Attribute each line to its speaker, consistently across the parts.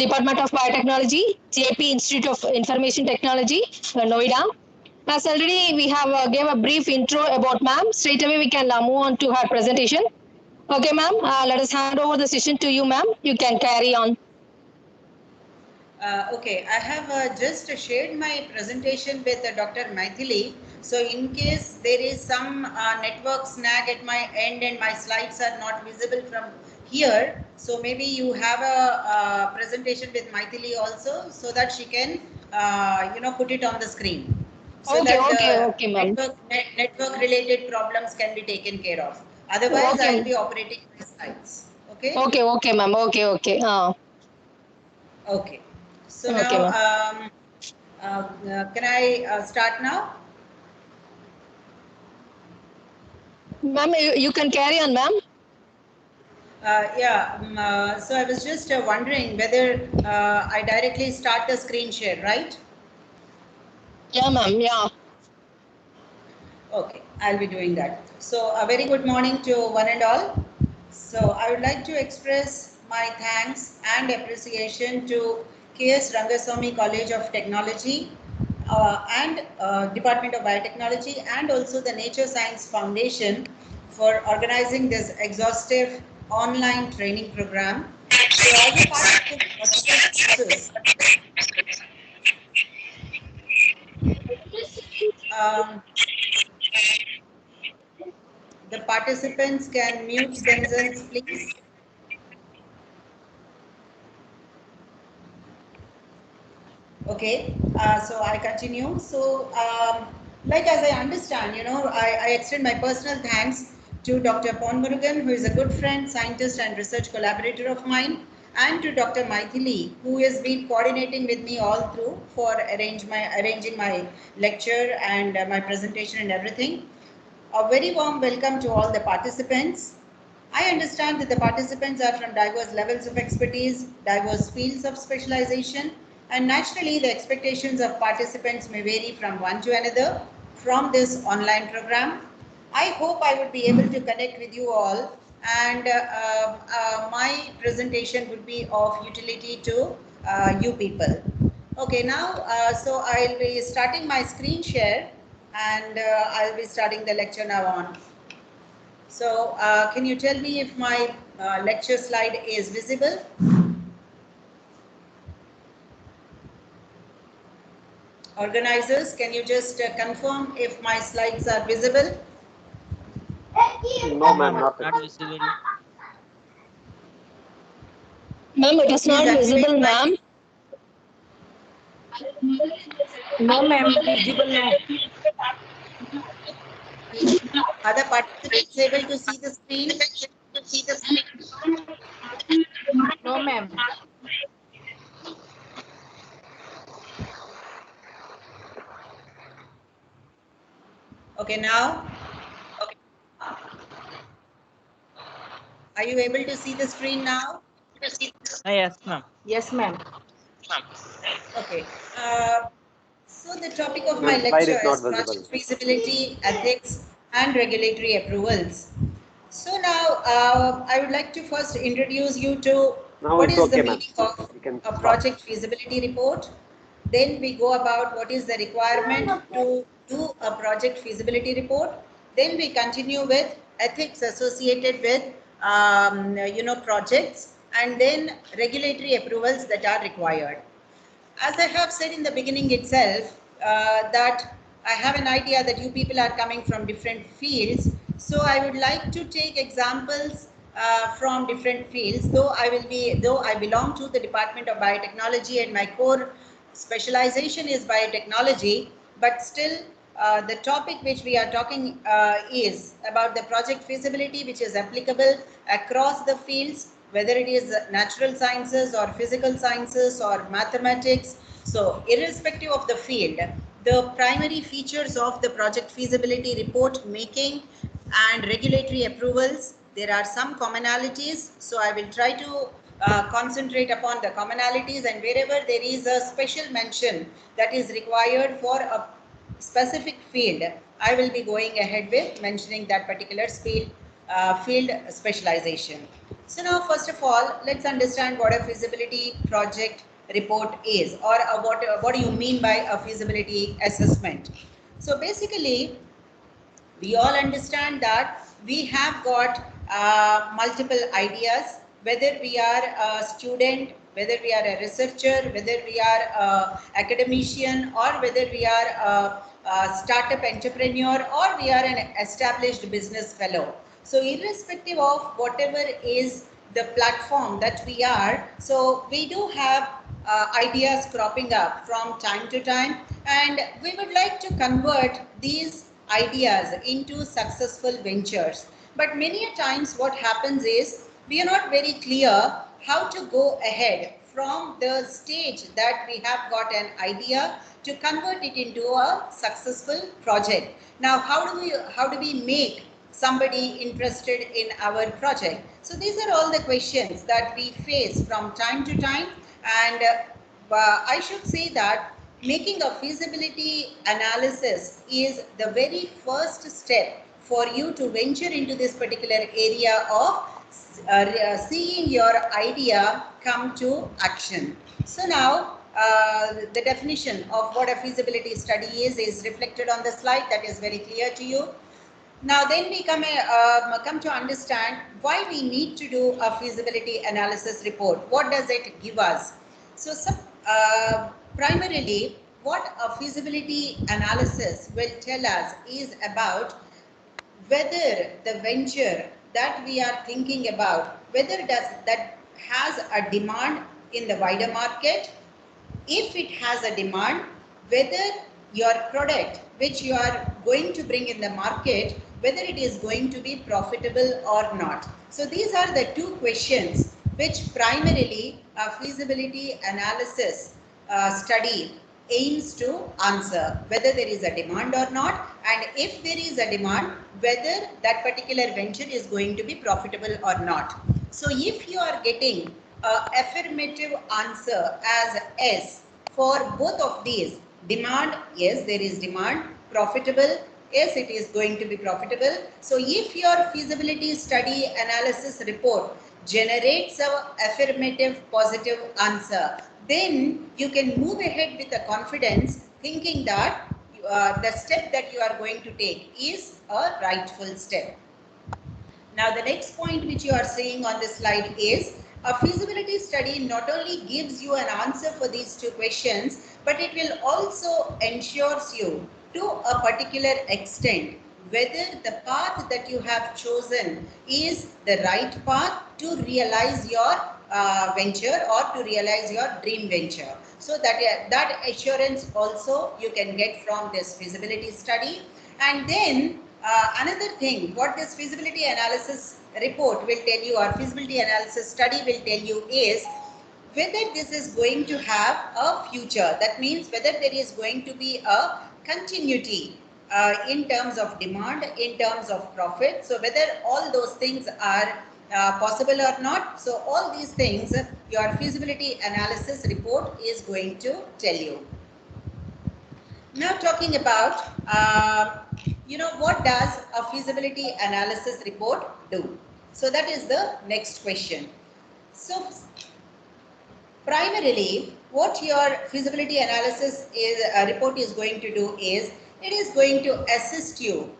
Speaker 1: Department of Biotechnology, Jaypee Institute of Information Technology, Noida. As already we have gave a brief intro about ma'am. Straight away we can move on to her presentation. Okay, ma'am. Let us hand over the session to you, ma'am. You can carry on.
Speaker 2: Okay, I have just shared my presentation with Dr. Maithili. So in case there is some network snag at my end and my slides are not visible from here, so maybe you have a presentation with Maithili also, so that she can put it on the screen, so that network related problems can be taken care of. Otherwise, I will be operating my slides. Okay.
Speaker 1: Okay, ma'am. Okay.
Speaker 2: Okay. So now, can I start now?
Speaker 1: Ma'am, you can carry on, ma'am.
Speaker 2: So I was just wondering whether I directly start the screen share, right?
Speaker 1: Yeah, ma'am. Yeah.
Speaker 2: Okay, I'll be doing that. So a very good morning to one and all. So I would like to express my thanks and appreciation to KS Rangaswamy College of Technology and Department of Biotechnology, and also the Nature Science Foundation for organizing this exhaustive online training program. So all the participants, the participants can mute themselves, please. Okay, so I continue. So, like as I understand, I extend my personal thanks to Dr. Pon Murugan, who is a good friend, scientist and research collaborator of mine, and to Dr. Maithili, who has been coordinating with me all through for arranging my lecture and my presentation and everything. A very warm welcome to all the participants. I understand that the participants are from diverse levels of expertise, diverse fields of specialization, and naturally the expectations of participants may vary from one to another from this online program. I hope I would be able to connect with you all, and my presentation would be of utility to you people. Okay, now, so I'll be starting my screen share, and I'll be starting the lecture now on. So can you tell me if my lecture slide is visible? Organizers, can you just confirm if my slides are visible?
Speaker 3: No, ma'am, not visible.
Speaker 1: Ma'am, it is not visible, ma'am.
Speaker 4: No, ma'am, visible no.
Speaker 2: Are the participants able to see the screen?
Speaker 4: No, ma'am.
Speaker 2: Okay, now? Okay. Are you able to see the screen now?
Speaker 3: Yes, ma'am.
Speaker 4: Yes, ma'am.
Speaker 2: Okay. So the topic of my lecture is project feasibility, ethics, and regulatory approvals. So now I would like to first introduce you to what is the meaning of a project feasibility report. Then we go about what is the requirement to do a project feasibility report. Then we continue with ethics associated with projects, and then regulatory approvals that are required. As I have said in the beginning itself, that I have an idea that you people are coming from different fields. So I would like to take examples from different fields. Though I belong to the Department of Biotechnology and my core specialization is biotechnology, but still the topic which we are talking is about the project feasibility, which is applicable across the fields, whether it is natural sciences or physical sciences or mathematics. So irrespective of the field, the primary features of the project feasibility report making and regulatory approvals, there are some commonalities. So I will try to concentrate upon the commonalities, and wherever there is a special mention that is required for a specific field, I will be going ahead with mentioning that particular field field specialization. So now, first of all, let's understand what a feasibility project report is, or what do you mean by a feasibility assessment. So basically, we all understand that we have got multiple ideas, whether we are a student, whether we are a researcher, whether we are an academician, or whether we are a startup entrepreneur, or we are an established business fellow. So irrespective of whatever is the platform that we are, so we do have ideas cropping up from time to time, and we would like to convert these ideas into successful ventures. But many a times what happens is we are not very clear how to go ahead from the stage that we have got an idea to convert it into a successful project. Now, how do we make somebody interested in our project? So these are all the questions that we face from time to time, and I should say that making a feasibility analysis is the very first step for you to venture into this particular area of seeing your idea come to action. So now, the definition of what a feasibility study is reflected on the slide. That is very clear to you. Now then we come to understand why we need to do a feasibility analysis report. What does it give us? So primarily what a feasibility analysis will tell us is about whether the venture that we are thinking about, whether that has a demand in the wider market. If it has a demand, whether your product which you are going to bring in the market, whether it is going to be profitable or not. So these are the two questions which primarily a feasibility analysis study aims to answer, whether there is a demand or not, and if there is a demand, whether that particular venture is going to be profitable or not. So if you are getting an affirmative answer as S for both of these, demand, yes, there is demand, profitable, yes, it is going to be profitable. So if your feasibility study analysis report generates an affirmative positive answer, then you can move ahead with the confidence, thinking that the step that you are going to take is a rightful step. Now the next point which you are seeing on this slide is a feasibility study not only gives you an answer for these two questions, but it will also ensures you to a particular extent whether the path that you have chosen is the right path to realize your venture or to realize your dream venture. So that assurance also you can get from this feasibility study. And then another thing, what this feasibility analysis report will tell you, or feasibility analysis study will tell you, is whether this is going to have a future. That means whether there is going to be a continuity in terms of demand, in terms of profit. So whether all those things are possible or not. So all these things your feasibility analysis report is going to tell you. Now talking about, what does a feasibility analysis report do? So that is the next question. So primarily, what your feasibility analysis report is going to do is, it is going to assist you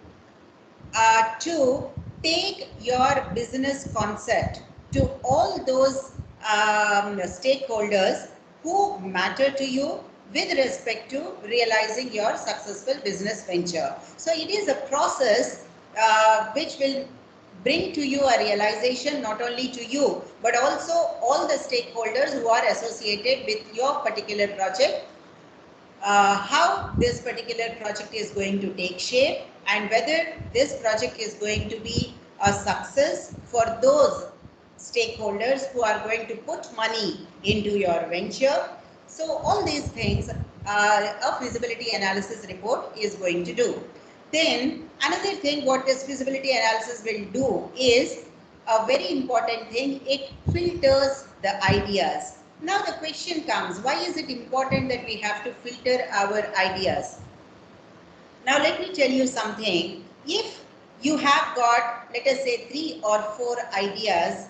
Speaker 2: to take your business concept to all those stakeholders who matter to you with respect to realizing your successful business venture. So it is a process which will bring to you a realization, not only to you, but also all the stakeholders who are associated with your particular project, how this particular project is going to take shape, and whether this project is going to be a success for those stakeholders who are going to put money into your venture. So all these things a feasibility analysis report is going to do. Then another thing what this feasibility analysis will do is a very important thing, it filters the ideas. Now the question comes, why is it important that we have to filter our ideas? Now let me tell you something. If you have got, let us say, 3 or 4 ideas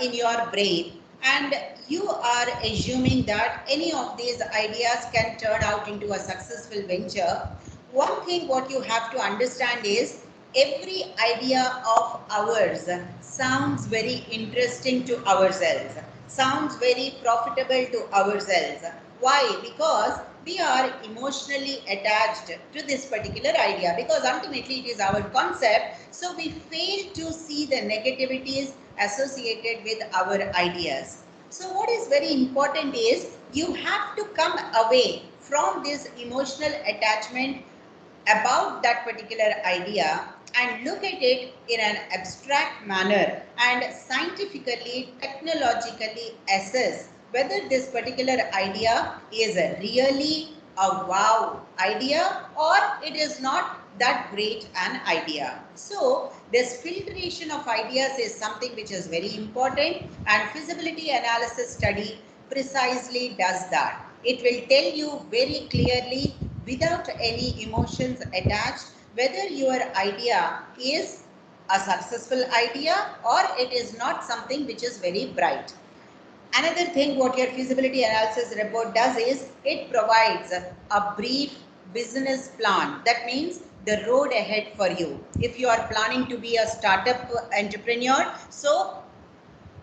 Speaker 2: in your brain, and you are assuming that any of these ideas can turn out into a successful venture. One thing what you have to understand is every idea of ours sounds very interesting to ourselves, sounds very profitable to ourselves. Why? Because we are emotionally attached to this particular idea, because ultimately it is our concept, so we fail to see the negativities associated with our ideas. So what is very important is you have to come away from this emotional attachment about that particular idea and look at it in an abstract manner and scientifically, technologically assess whether this particular idea is really a wow idea or it is not that great an idea. So this filtration of ideas is something which is very important, and feasibility analysis study precisely does that. It will tell you very clearly without any emotions attached whether your idea is a successful idea or it is not something which is very bright. Another thing what your feasibility analysis report does is it provides a brief business plan. That means the road ahead for you. If you are planning to be a startup entrepreneur, so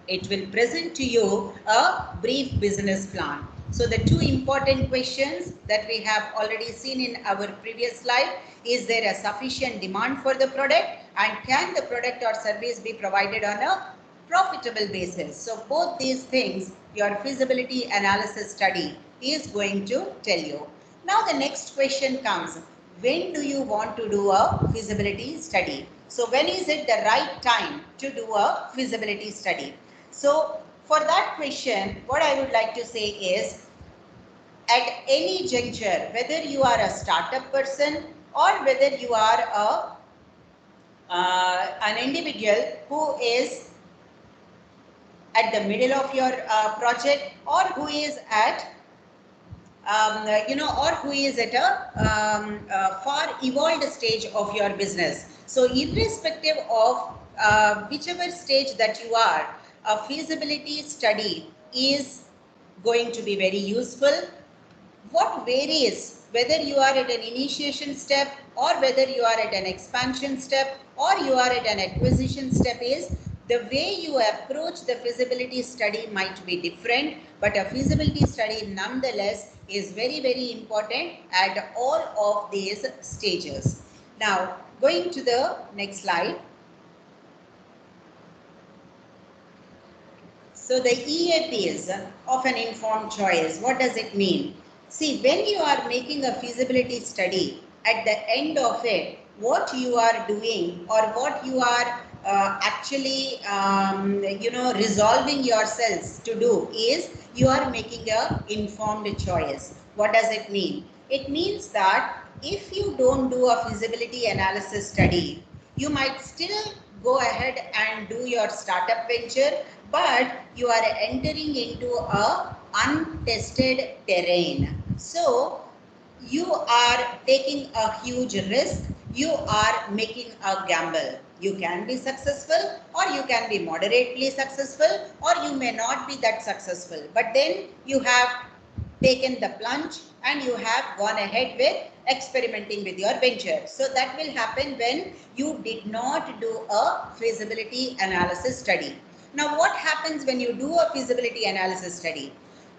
Speaker 2: it will present to you a brief business plan. So the 2 important questions that we have already seen in our previous slide: is there a sufficient demand for the product, and can the product or service be provided on a profitable basis? So both these things your feasibility analysis study is going to tell you. Now the next question comes: when do you want to do a feasibility study? So when is it the right time to do a feasibility study? So for that question, what I would like to say is, at any juncture, whether you are a startup person or whether you are an individual who is at the middle of your project, or who is at or who is at a far evolved stage of your business. So irrespective of whichever stage that you are, a feasibility study is going to be very useful. What varies, whether you are at an initiation step or whether you are at an expansion step or you are at an acquisition step, is the way you approach the feasibility study might be different, but a feasibility study nonetheless is very, very important at all of these stages. Now, going to the next slide. So the EAPs of an informed choice, what does it mean? See, when you are making a feasibility study, at the end of it, what you are doing or what you are actually, resolving yourselves to do is you are making an informed choice. What does it mean? It means that if you don't do a feasibility analysis study, you might still go ahead and do your startup venture, but you are entering into a untested terrain. So you are taking a huge risk, you are making a gamble. You can be successful or you can be moderately successful, or you may not be that successful, but then you have taken the plunge and you have gone ahead with experimenting with your venture. So that will happen when you did not do a feasibility analysis study. Now what happens when you do a feasibility analysis study?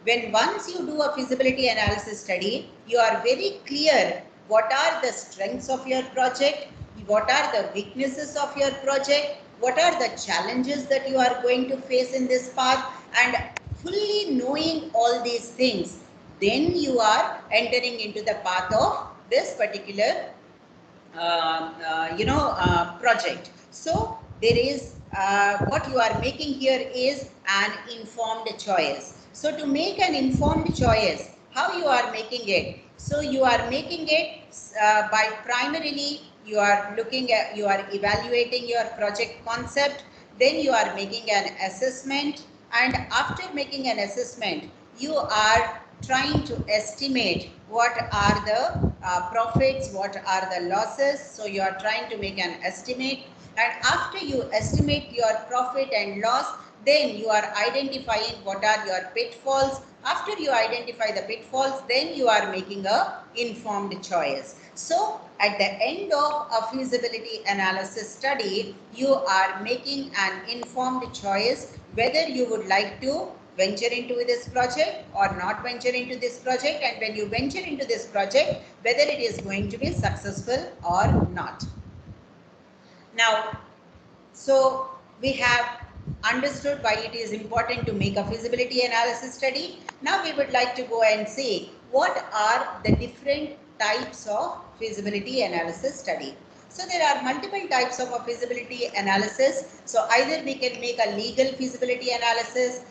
Speaker 2: When once you do a feasibility analysis study, you are very clear what are the strengths of your project, what are the weaknesses of your project, what are the challenges that you are going to face in this path, and fully knowing all these things, then you are entering into the path of this particular project. So there is what you are making here is an informed choice. So to make an informed choice, how you are making it? So you are making it by primarily you are evaluating your project concept, then you are making an assessment, and after making an assessment, you are trying to estimate what are the profits, what are the losses. So you are trying to make an estimate, and after you estimate your profit and loss, then you are identifying what are your pitfalls. After you identify the pitfalls, then you are making a informed choice. So at the end of a feasibility analysis study, you are making an informed choice whether you would like to venture into this project or not venture into this project, and when you venture into this project, whether it is going to be successful or not. Now, so we have understood why it is important to make a feasibility analysis study. Now we would like to go and see what are the different types of feasibility analysis study. So there are multiple types of a feasibility analysis. So either we can make a legal feasibility analysis,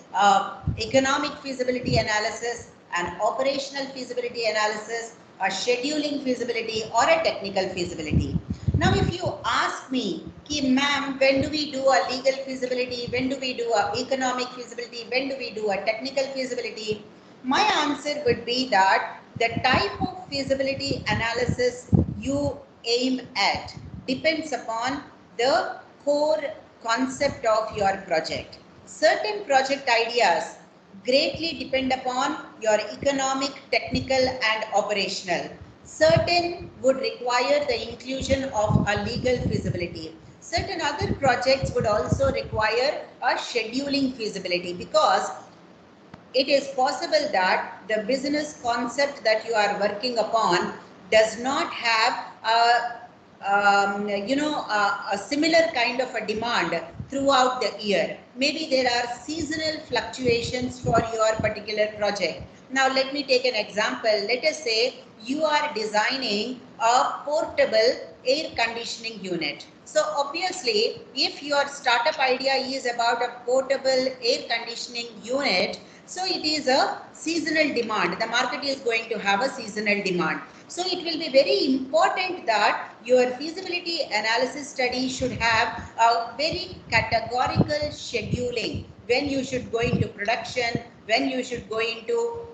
Speaker 2: economic feasibility analysis, an operational feasibility analysis, a scheduling feasibility, or a technical feasibility. Now, if you ask me, ma'am, when do we do a legal feasibility? When do we do a economic feasibility? When do we do a technical feasibility? My answer would be that the type of feasibility analysis you aim at depends upon the core concept of your project. Certain project ideas greatly depend upon your economic, technical, and operational. Certain would require the inclusion of a legal feasibility. Certain other projects would also require a scheduling feasibility, because it is possible that the business concept that you are working upon does not have a similar kind of a demand throughout the year. Maybe there are seasonal fluctuations for your particular project. Now let me take an example. Let us say you are designing a portable air conditioning unit. So obviously, if your startup idea is about a portable air conditioning unit, so it is a seasonal demand. The market is going to have a seasonal demand. So it will be very important that your feasibility analysis study should have a very categorical scheduling. When you should go into production, when you should go into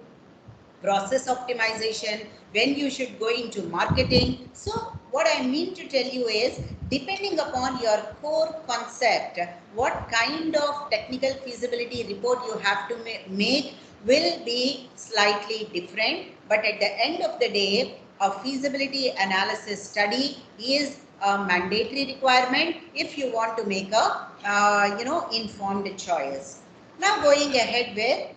Speaker 2: process optimization, when you should go into marketing. So what I mean to tell you is, depending upon your core concept, what kind of technical feasibility report you have to make will be slightly different. But at the end of the day, a feasibility analysis study is a mandatory requirement if you want to make a informed choice. Now going ahead with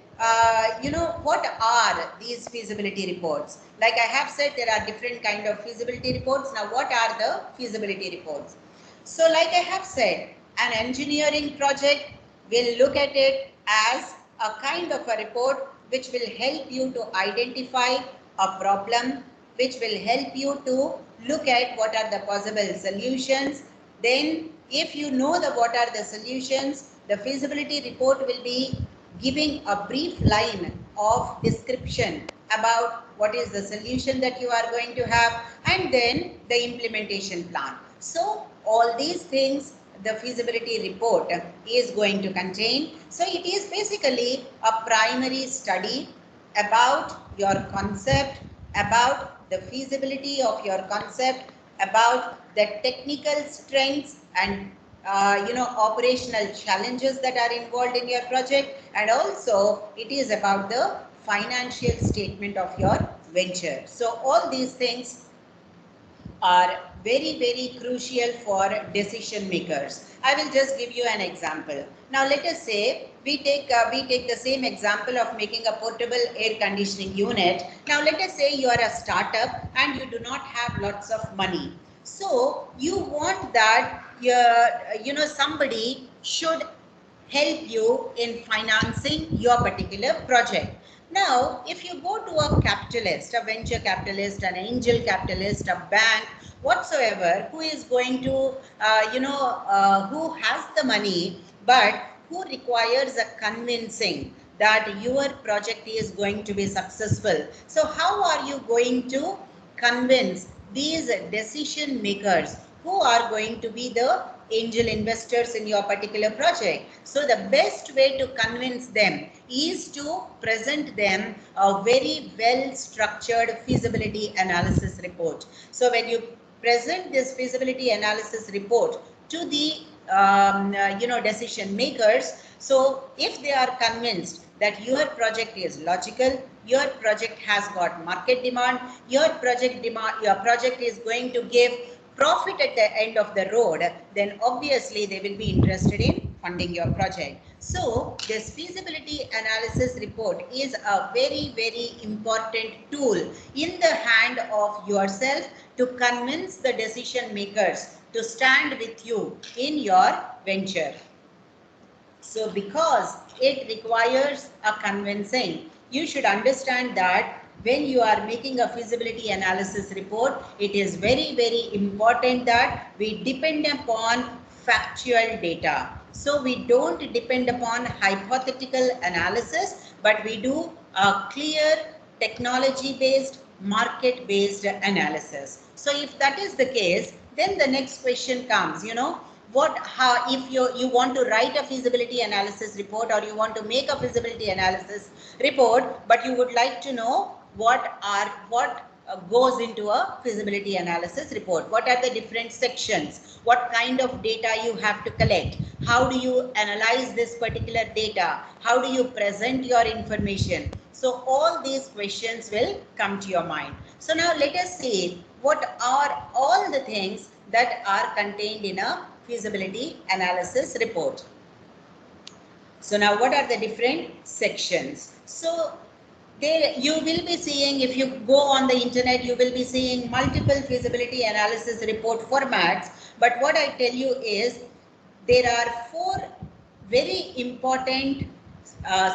Speaker 2: what are these feasibility reports? Like I have said, there are different kind of feasibility reports. Now, what are the feasibility reports? So, like I have said, an engineering project will look at it as a kind of a report which will help you to identify a problem, which will help you to look at what are the possible solutions. Then, if you know what are the solutions, the feasibility report will be giving a brief line of description about what is the solution that you are going to have, and then the implementation plan. So all these things the feasibility report is going to contain. So it is basically a primary study about your concept, about the feasibility of your concept, about the technical strengths and operational challenges that are involved in your project, and also it is about the financial statement of your venture. So all these things are very, very crucial for decision makers. I will just give you an example. Now let us say we take the same example of making a portable air conditioning unit. Now let us say you are a startup and you do not have lots of money. So you want that somebody should help you in financing your particular project. Now, if you go to a capitalist, a venture capitalist, an angel capitalist, a bank, whatsoever, who is going to, who has the money, but who requires a convincing that your project is going to be successful. So how are you going to convince these decision makers who are going to be the angel investors in your particular project? So the best way to convince them is to present them a very well structured feasibility analysis report. So when you present this feasibility analysis report to the decision makers, so if they are convinced that your project is logical, your project has got market demand, your project is going to give profit at the end of the road, then obviously they will be interested in funding your project. So this feasibility analysis report is a very, very important tool in the hand of yourself to convince the decision makers to stand with you in your venture. So because it requires a convincing, you should understand that when you are making a feasibility analysis report, it is very, very important that we depend upon factual data. So we don't depend upon hypothetical analysis, but we do a clear technology-based, market-based analysis. So if that is the case, then the next question comes, if you want to write a feasibility analysis report, or you want to make a feasibility analysis report, but you would like to know what goes into a feasibility analysis report. What are the different sections? What kind of data you have to collect? How do you analyze this particular data? How do you present your information? So all these questions will come to your mind. So now let us see what are all the things that are contained in a feasibility analysis report. So now what are the different sections? So you will be seeing, if you go on the internet, you will be seeing multiple feasibility analysis report formats. But what I tell you is there are 4 very important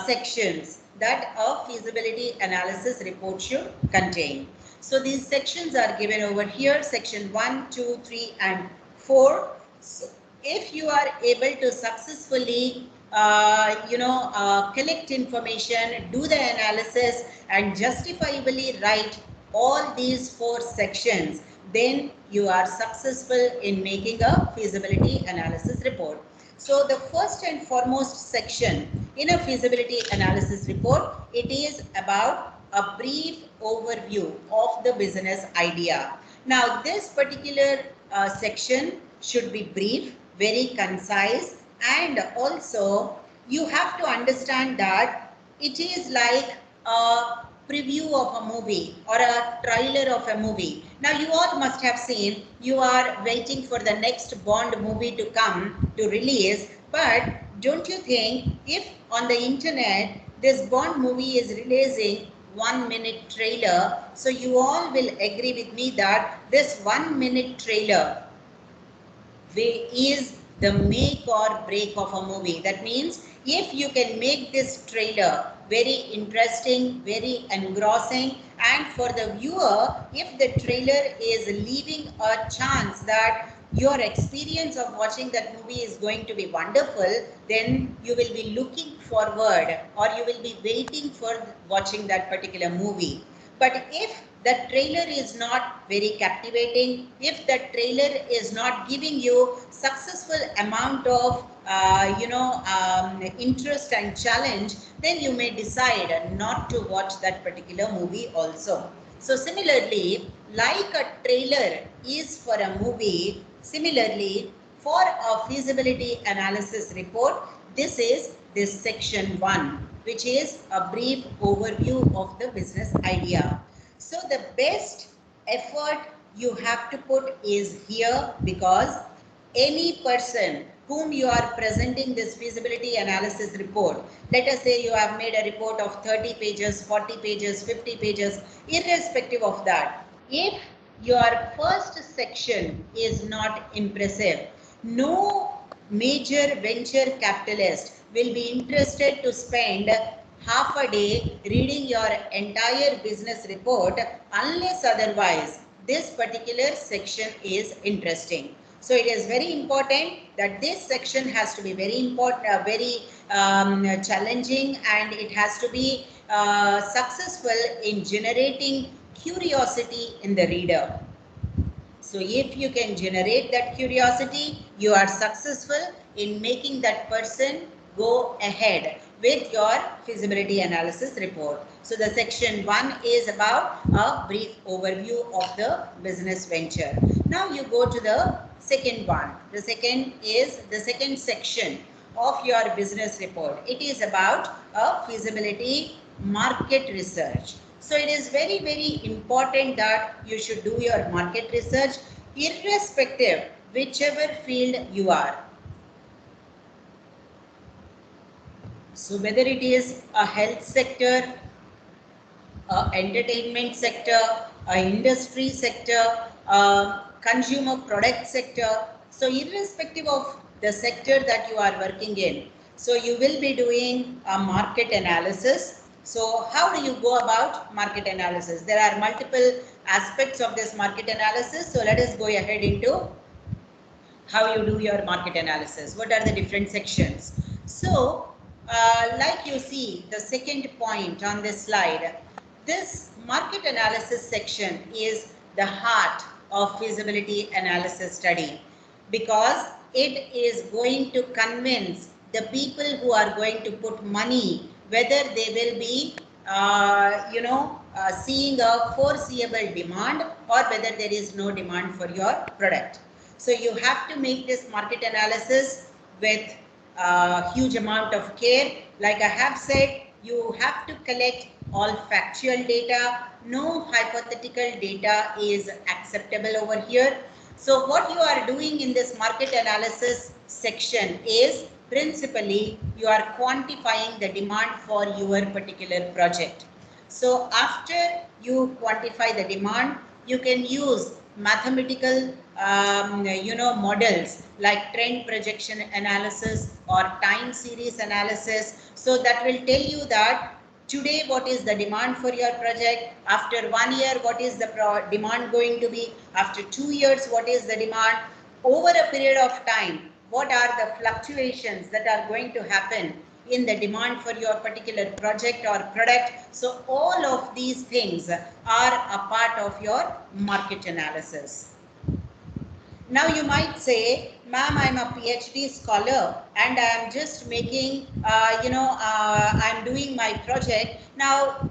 Speaker 2: sections that a feasibility analysis report should contain. So these sections are given over here, section 1, 2, 3 and 4. So if you are able to successfully collect information, do the analysis and justifiably write all these 4 sections, then you are successful in making a feasibility analysis report. So the first and foremost section in a feasibility analysis report, it is about a brief overview of the business idea. Now this particular section should be brief, very concise, and also you have to understand that it is like a preview of a movie or a trailer of a movie. Now you all must have seen, you are waiting for the next Bond movie to come to release, but don't you think if on the internet this Bond movie is releasing 1-minute trailer, so you all will agree with me that this 1-minute trailer is the make or break of a movie. That means if you can make this trailer very interesting, very engrossing, and for the viewer, if the trailer is leaving a chance that your experience of watching that movie is going to be wonderful, then you will be looking forward, or you will be waiting for watching that particular movie. But if the trailer is not very captivating, if the trailer is not giving you successful amount of interest and challenge, then you may decide not to watch that particular movie also. So similarly, like a trailer is for a movie, similarly for a feasibility analysis report, this is this section 1, which is a brief overview of the business idea. So the best effort you have to put is here, because any person whom you are presenting this feasibility analysis report, let us say you have made a report of 30 pages, 40 pages, 50 pages, irrespective of that, if your first section is not impressive, no major venture capitalist will be interested to spend half a day reading your entire business report unless otherwise this particular section is interesting. So it is very important that this section has to be very important, very challenging, and it has to be successful in generating curiosity in the reader. So if you can generate that curiosity, you are successful in making that person go ahead with your feasibility analysis report. So the section 1 is about a brief overview of the business venture. Now you go to the second one. The second section of your business report. It is about a feasibility market research. So it is very, very important that you should do your market research irrespective whichever field you are. So whether it is a health sector, a entertainment sector, a industry sector, a consumer product sector. So irrespective of the sector that you are working in, so you will be doing a market analysis. So how do you go about market analysis? There are multiple aspects of this market analysis. So let us go ahead into how you do your market analysis. What are the different sections? So like you see the second point on this slide, this market analysis section is the heart of feasibility analysis study, because it is going to convince the people who are going to put money whether they will be seeing a foreseeable demand or whether there is no demand for your product. So you have to make this market analysis with a huge amount of care. Like I have said, you have to collect all factual data. No hypothetical data is acceptable over here. So what you are doing in this market analysis section is principally you are quantifying the demand for your particular project. So after you quantify the demand, you can use mathematical models like trend projection analysis or time series analysis. So that will tell you that today what is the demand for your project, after 1 year what is the demand going to be, after 2 years what is the demand, over a period of time what are the fluctuations that are going to happen in the demand for your particular project or product. So all of these things are a part of your market analysis. Now you might say, ma'am, I'm a PhD scholar and I am just making, I'm doing my project. Now,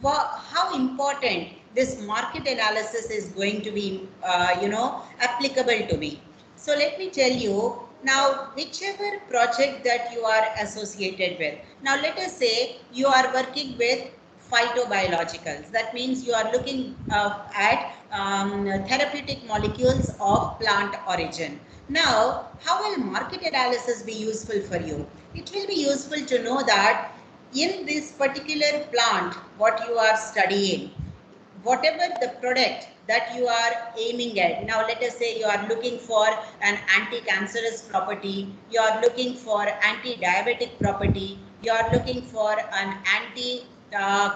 Speaker 2: how important this market analysis is going to be, applicable to me? So let me tell you, now, whichever project that you are associated with. Now, let us say you are working with phytobiologicals. That means you are looking at therapeutic molecules of plant origin. Now, how will market analysis be useful for you? It will be useful to know that in this particular plant, what you are studying, whatever the product that you are aiming at. Now, let us say you are looking for an anti-cancerous property, you are looking for anti-diabetic property, you are looking for an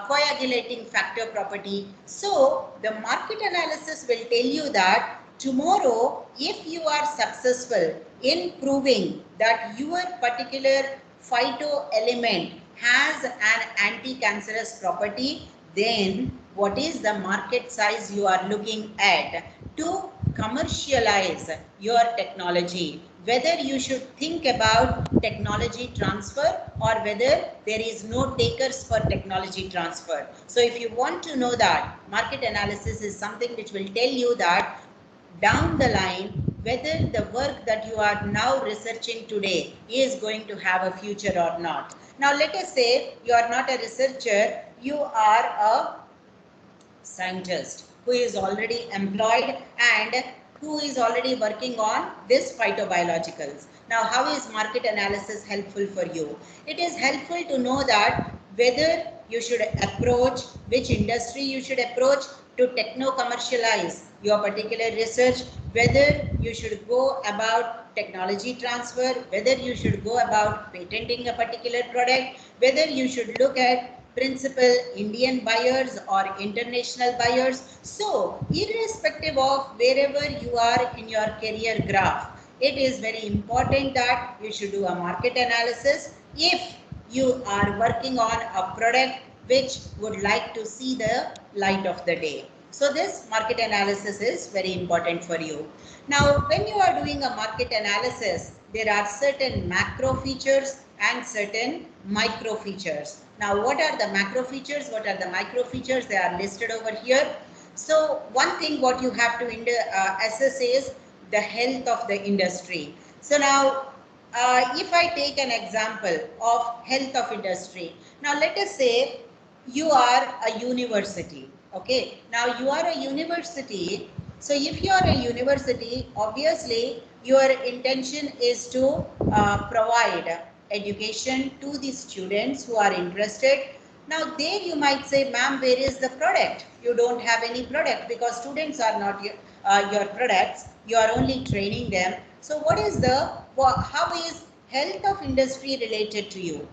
Speaker 2: coagulating factor property. So the market analysis will tell you that tomorrow, if you are successful in proving that your particular phyto element has an anti-cancerous property, then what is the market size you are looking at to commercialize your technology? Whether you should think about technology transfer or whether there is no takers for technology transfer. So if you want to know that, market analysis is something which will tell you that down the line, whether the work that you are now researching today is going to have a future or not. Now, let us say you are not a researcher, you are a scientist who is already employed and who is already working on this phytobiologicals. Now, how is market analysis helpful for you? It is helpful to know that whether you should approach, which industry you should approach to techno-commercialize your particular research, whether you should go about technology transfer, whether you should go about patenting a particular product, whether you should look at principal Indian buyers or international buyers. So irrespective of wherever you are in your career graph, it is very important that you should do a market analysis if you are working on a product which would like to see the light of the day. So this market analysis is very important for you. Now, when you are doing a market analysis, there are certain macro features and certain micro features. Now, what are the macro features? What are the micro features? They are listed over here. So one thing what you have to assess is the health of the industry. So now, if I take an example of health of industry, now let us say you are a university. Okay, now you are a university. So if you are a university, obviously your intention is to provide education to the students who are interested. Now there you might say, ma'am, where is the product? You don't have any product because students are not your products. You are only training them. So what is how is health of industry related to you?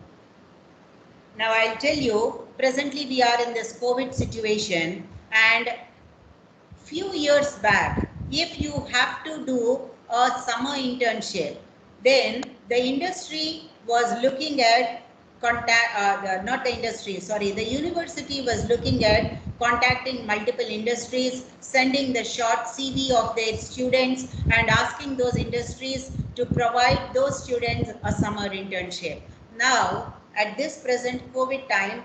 Speaker 2: Now I'll tell you, presently we are in this COVID situation, and few years back, if you have to do a summer internship, then the industry was looking at not the industry, sorry, the university was looking at contacting multiple industries, sending the short CV of their students and asking those industries to provide those students a summer internship. Now, at this present COVID time,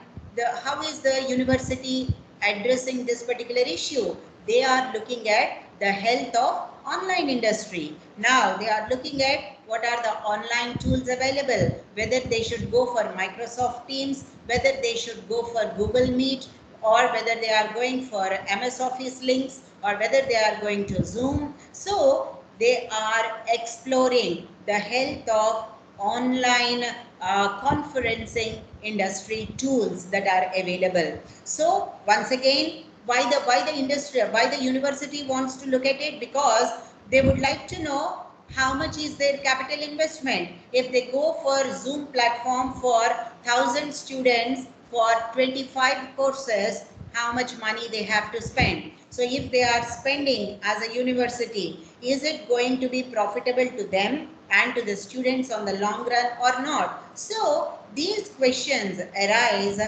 Speaker 2: how is the university addressing this particular issue? They are looking at the health of online industry. Now they are looking at what are the online tools available, whether they should go for Microsoft Teams, whether they should go for Google Meet, or whether they are going for MS Office links, or whether they are going to Zoom. So they are exploring the health of online conferencing industry tools that are available. So once again, why the university wants to look at it? Because they would like to know how much is their capital investment. If they go for Zoom platform for 1,000 students for 25 courses, how much money they have to spend. So if they are spending as a university, is it going to be profitable to them and to the students on the long run or not? So these questions arise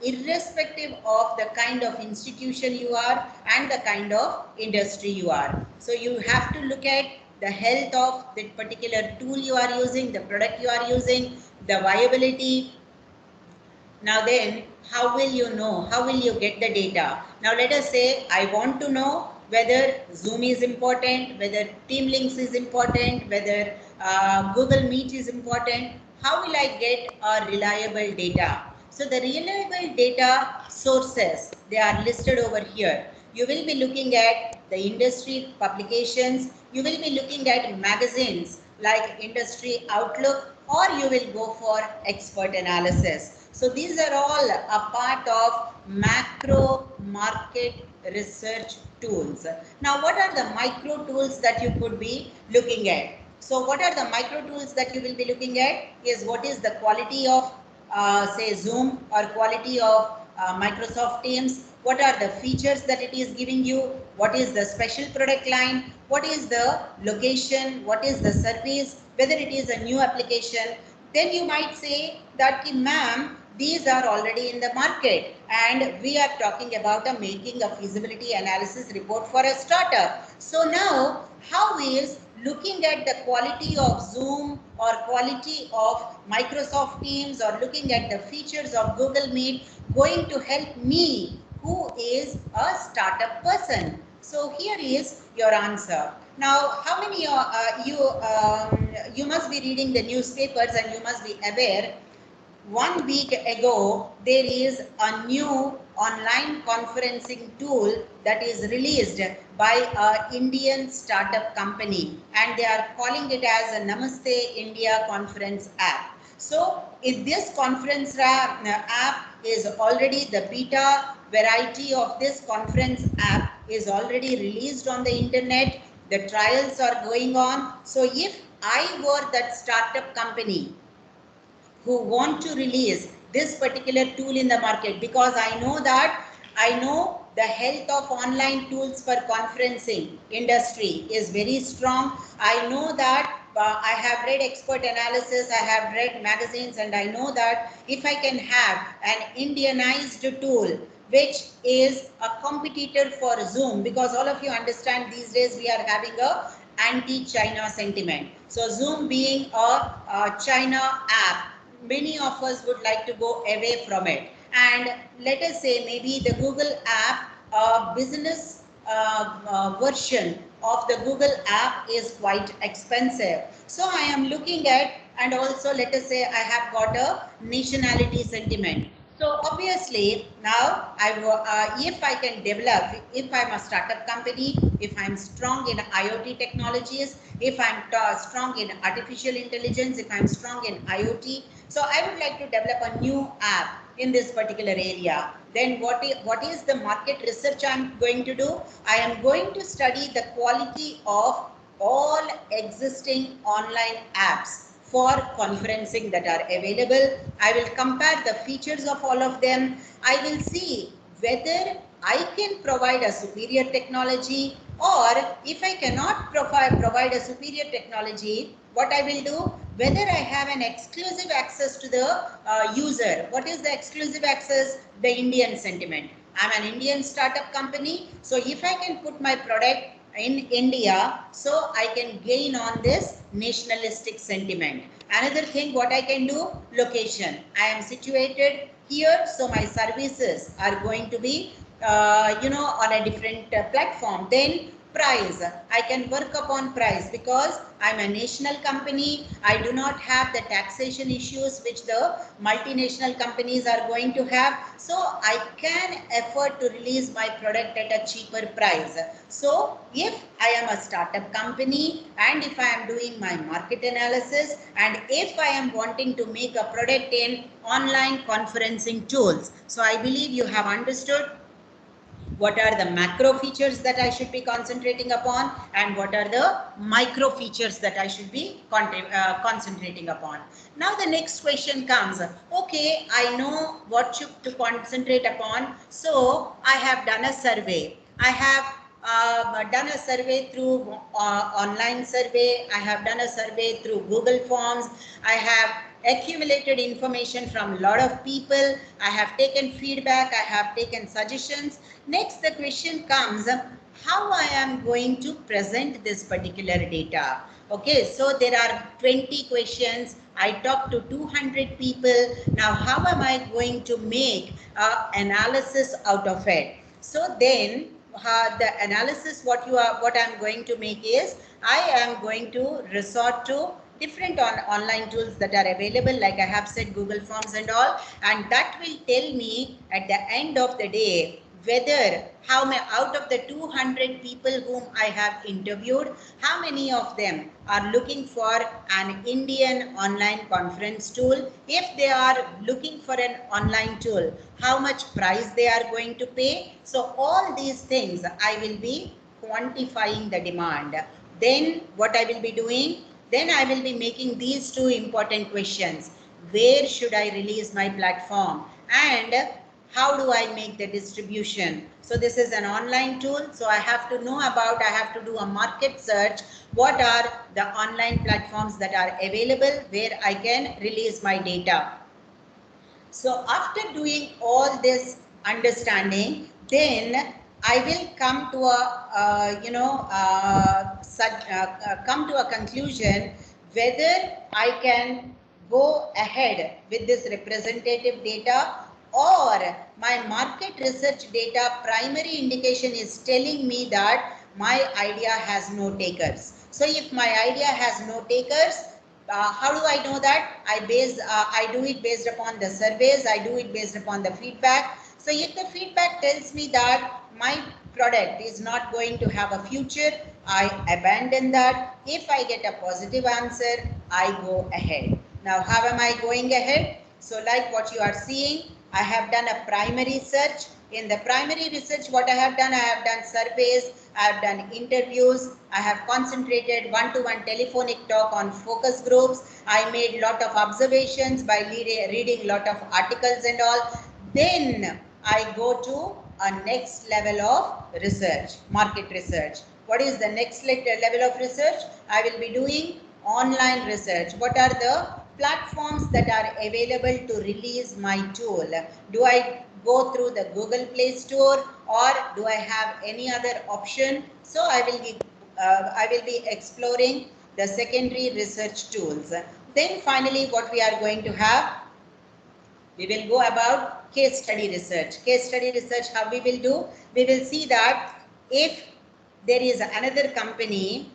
Speaker 2: irrespective of the kind of institution you are and the kind of industry you are. So you have to look at the health of the particular tool you are using, the product you are using, the viability. Now then, how will you know? How will you get the data? Now let us say I want to know whether Zoom is important, whether Team Links is important, whether Google Meet is important. How will I get a reliable data? So the reliable data sources, they are listed over here. You will be looking at the industry publications. You will be looking at magazines like Industry Outlook, or you will go for expert analysis. So these are all a part of macro market research tools. Now, what are the micro tools that you could be looking at? So what are the micro tools that you will be looking at is what is the quality of say Zoom or quality of Microsoft Teams. What are the features that it is giving you? What is the special product line? What is the location? What is the service? Whether it is a new application. Then you might say that, ma'am, these are already in the market and we are talking about making a feasibility analysis report for a startup. So now, how is looking at the quality of Zoom or quality of Microsoft Teams or looking at the features of Google Meet going to help me, who is a startup person? So here is your answer. Now, how many you must be reading the newspapers and you must be aware. 1 week ago, there is a new online conferencing tool that is released by an Indian startup company, and they are calling it as a Namaste India conference app. So if this conference app is already the beta variety of this conference app is already released on the internet, the trials are going on. So if I were that startup company who want to release this particular tool in the market, because I know the health of online tools for conferencing industry is very strong. I know that I have read expert analysis, I have read magazines, and I know that if I can have an Indianized tool which is a competitor for Zoom, because all of you understand these days we are having a anti-China sentiment. So Zoom being a China app, many of us would like to go away from it. And let us say maybe the Google app business version of the Google app is quite expensive. So I am looking at, and also let us say I have got a nationality sentiment. So obviously now if I can develop, if I'm a startup company, if I'm strong in IoT technologies, if I'm strong in artificial intelligence, if I'm strong in IoT, so I would like to develop a new app in this particular area. Then what is the market research I'm going to do? I am going to study the quality of all existing online apps for conferencing that are available. I will compare the features of all of them. I will see whether I can provide a superior technology, or if I cannot provide a superior technology, what I will do, whether I have an exclusive access to the user. What is the exclusive access? The Indian sentiment. I'm an Indian startup company, so if I can put my product in India, so I can gain on this nationalistic sentiment. Another thing what I can do, location. I am situated here, so my services are going to be on a different platform. Then price, I can work upon price because I'm a national company. I do not have the taxation issues which the multinational companies are going to have. So I can afford to release my product at a cheaper price. So if I am a startup company, and if I am doing my market analysis, and if I am wanting to make a product in online conferencing tools, so I believe you have understood what are the macro features that I should be concentrating upon, and what are the micro features that I should be concentrating upon. Now the next question comes, okay, I know what to concentrate upon. So I have done a survey. I have done a survey through online survey. I have done a survey through Google Forms. I have accumulated information from a lot of people. I have taken feedback. I have taken suggestions. Next, the question comes, how I am going to present this particular data. Okay, so there are 20 questions. I talked to 200 people. Now, how am I going to make analysis out of it? So then, the analysis what I'm going to make is, I am going to resort to different online tools that are available, like I have said, Google Forms and all, and that will tell me at the end of the day whether how many out of the 200 people whom I have interviewed, how many of them are looking for an Indian online conference tool. If they are looking for an online tool, how much price they are going to pay. So all these things I will be quantifying the demand. Then what I will be doing, then I will be making these two important questions. Where should I release my platform, and how do I make the distribution? So this is an online tool. So I have to know about, I have to do a market search. What are the online platforms that are available where I can release my data? So after doing all this understanding, then I will come to come to a conclusion whether I can go ahead with this representative data, or my market research data primary indication is telling me that my idea has no takers. So if my idea has no takers, how do I know that? I do it based upon the surveys. I do it based upon the feedback. So if the feedback tells me that my product is not going to have a future, I abandon that. If I get a positive answer, I go ahead. Now, how am I going ahead? So like what you are seeing, I have done a primary search. In the primary research, what I have done surveys, I have done interviews, I have concentrated one-to-one telephonic talk on focus groups. I made lot of observations by reading a lot of articles and all. Then I go to a next level of research, market research. What is the next level of research? I will be doing online research. What are the platforms that are available to release my tool? Do I go through the Google Play Store, or do I have any other option? So I will be I will be exploring the secondary research tools. Then finally, what we are going to have, we will go about case study research. Case study research, how we will do? We will see that if there is another company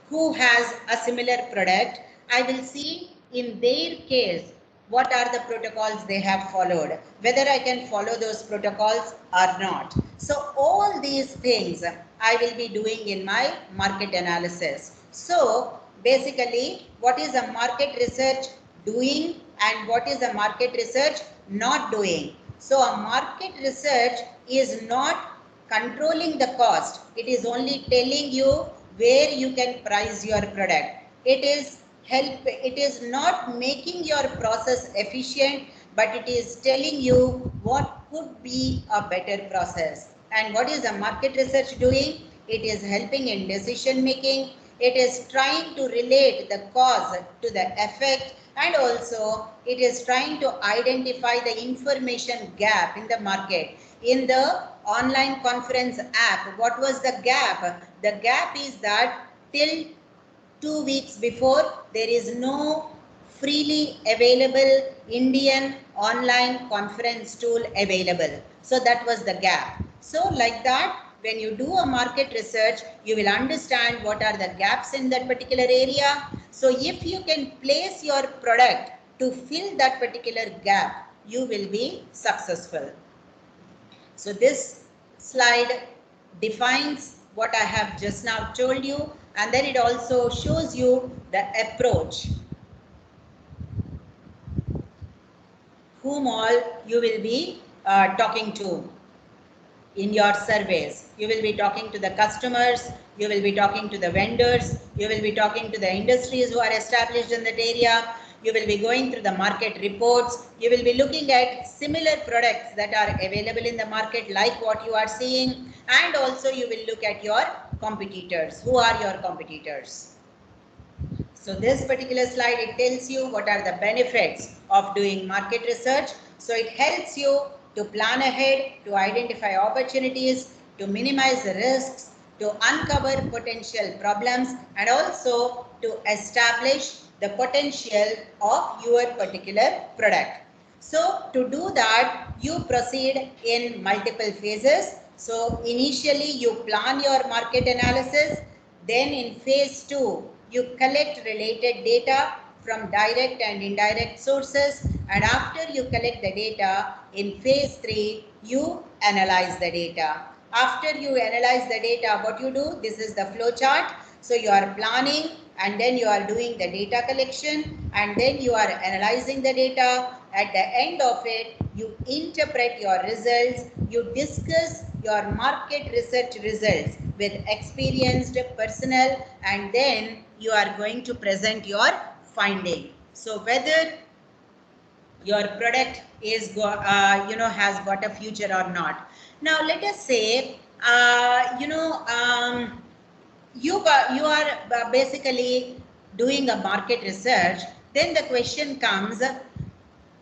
Speaker 2: who has a similar product, I will see in their case what are the protocols they have followed, whether I can follow those protocols or not. So all these things I will be doing in my market analysis. So basically, what is a market research doing and what is a market research not doing? So a market research is not controlling the cost. It is only telling you where you can price your product. It is not making your process efficient, but it is telling you what could be a better process. And what is the market research doing? It is helping in decision making. It is trying to relate the cause to the effect, and also it is trying to identify the information gap in the market. In the online conference app, what was the gap? The gap is that till 2 weeks before, there is no freely available Indian online conference tool available. So that was the gap. So like that, when you do a market research, you will understand what are the gaps in that particular area. So if you can place your product to fill that particular gap, you will be successful. So this slide defines what I have just now told you, and then it also shows you the approach, whom all you will be talking to in your surveys. You will be talking to the customers, you will be talking to the vendors, you will be talking to the industries who are established in that area, you will be going through the market reports, you will be looking at similar products that are available in the market like what you are seeing, and also you will look at your competitors. Who are your competitors? So this particular slide, it tells you what are the benefits of doing market research. So it helps you to plan ahead, to identify opportunities, to minimize the risks, to uncover potential problems, and also to establish the potential of your particular product. So to do that, you proceed in multiple phases. So initially you plan your market analysis. Then in phase 2, you collect related data from direct and indirect sources, and after you collect the data, in phase 3, you analyze the data. After you analyze the data, what you do? This is the flow chart. So you are planning, and then you are doing the data collection, and then you are analyzing the data. At the end of it, you interpret your results, you discuss your market research results with experienced personnel, and then you are going to present your finding. So whether your product is has got a future or not. Now let us say you are basically doing a market research. Then the question comes,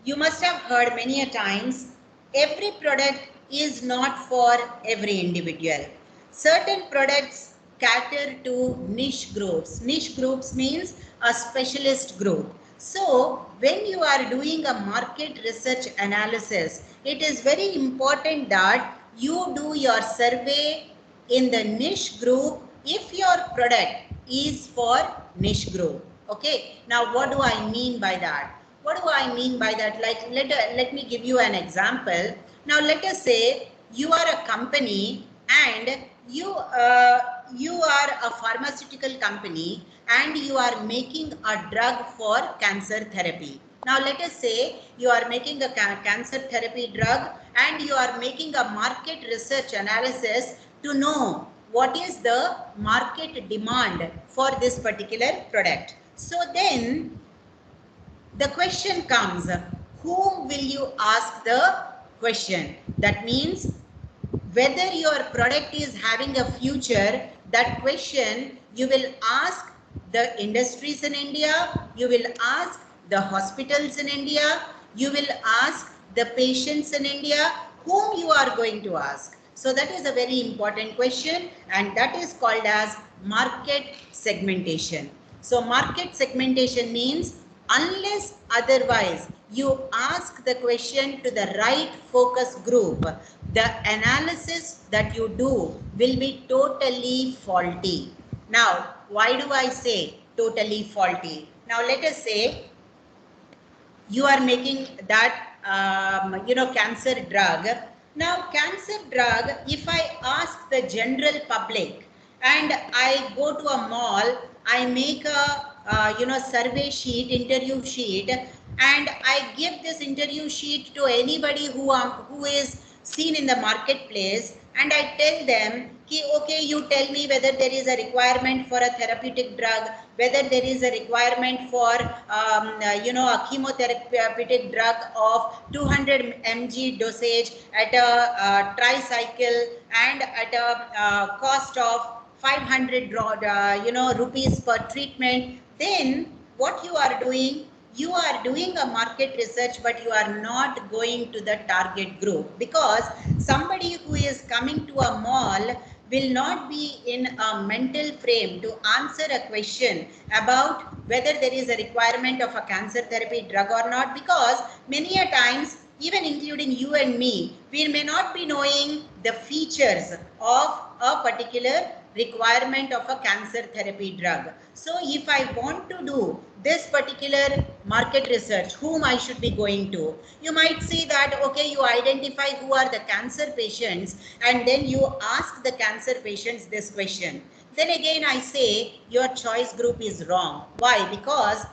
Speaker 2: you must have heard many a times, every product is not for every individual. Certain products cater to niche groups. Niche groups means a specialist group. So when you are doing a market research analysis, it is very important that you do your survey in the niche group if your product is for niche group. Okay, now what do I mean by that? What do I mean by that? Like let me give you an example. Now let us say you are a company and you are a pharmaceutical company and you are making a drug for cancer therapy. Now let us say you are making a cancer therapy drug and you are making a market research analysis to know what is the market demand for this particular product. So then the question comes, whom will you ask the question? That means whether your product is having a future, that question you will ask the industries in India, you will ask the hospitals in India, you will ask the patients in India, whom you are going to ask. So that is a very important question, and that is called as market segmentation. So market segmentation means unless otherwise you ask the question to the right focus group, the analysis that you do will be totally faulty. Now, why do I say totally faulty? Now, let us say you are making that cancer drug. Now cancer drug, if I ask the general public and I go to a mall, I make a survey sheet, interview sheet, and I give this interview sheet to anybody who is seen in the marketplace, and I tell them, okay, you tell me whether there is a requirement for a therapeutic drug, whether there is a requirement for a chemotherapeutic drug of 200 mg dosage at a tricycle and at a cost of 500 rupees per treatment. Then what you are doing, you are doing a market research, but you are not going to the target group, because somebody who is coming to a mall will not be in a mental frame to answer a question about whether there is a requirement of a cancer therapy drug or not, because many a times, even including you and me, we may not be knowing the features of a particular requirement of a cancer therapy drug. So if I want to do this particular market research, whom I should be going to? You might see that, okay, you identify who are the cancer patients, and then you ask the cancer patients this question. Then again I say your choice group is wrong. Why? Because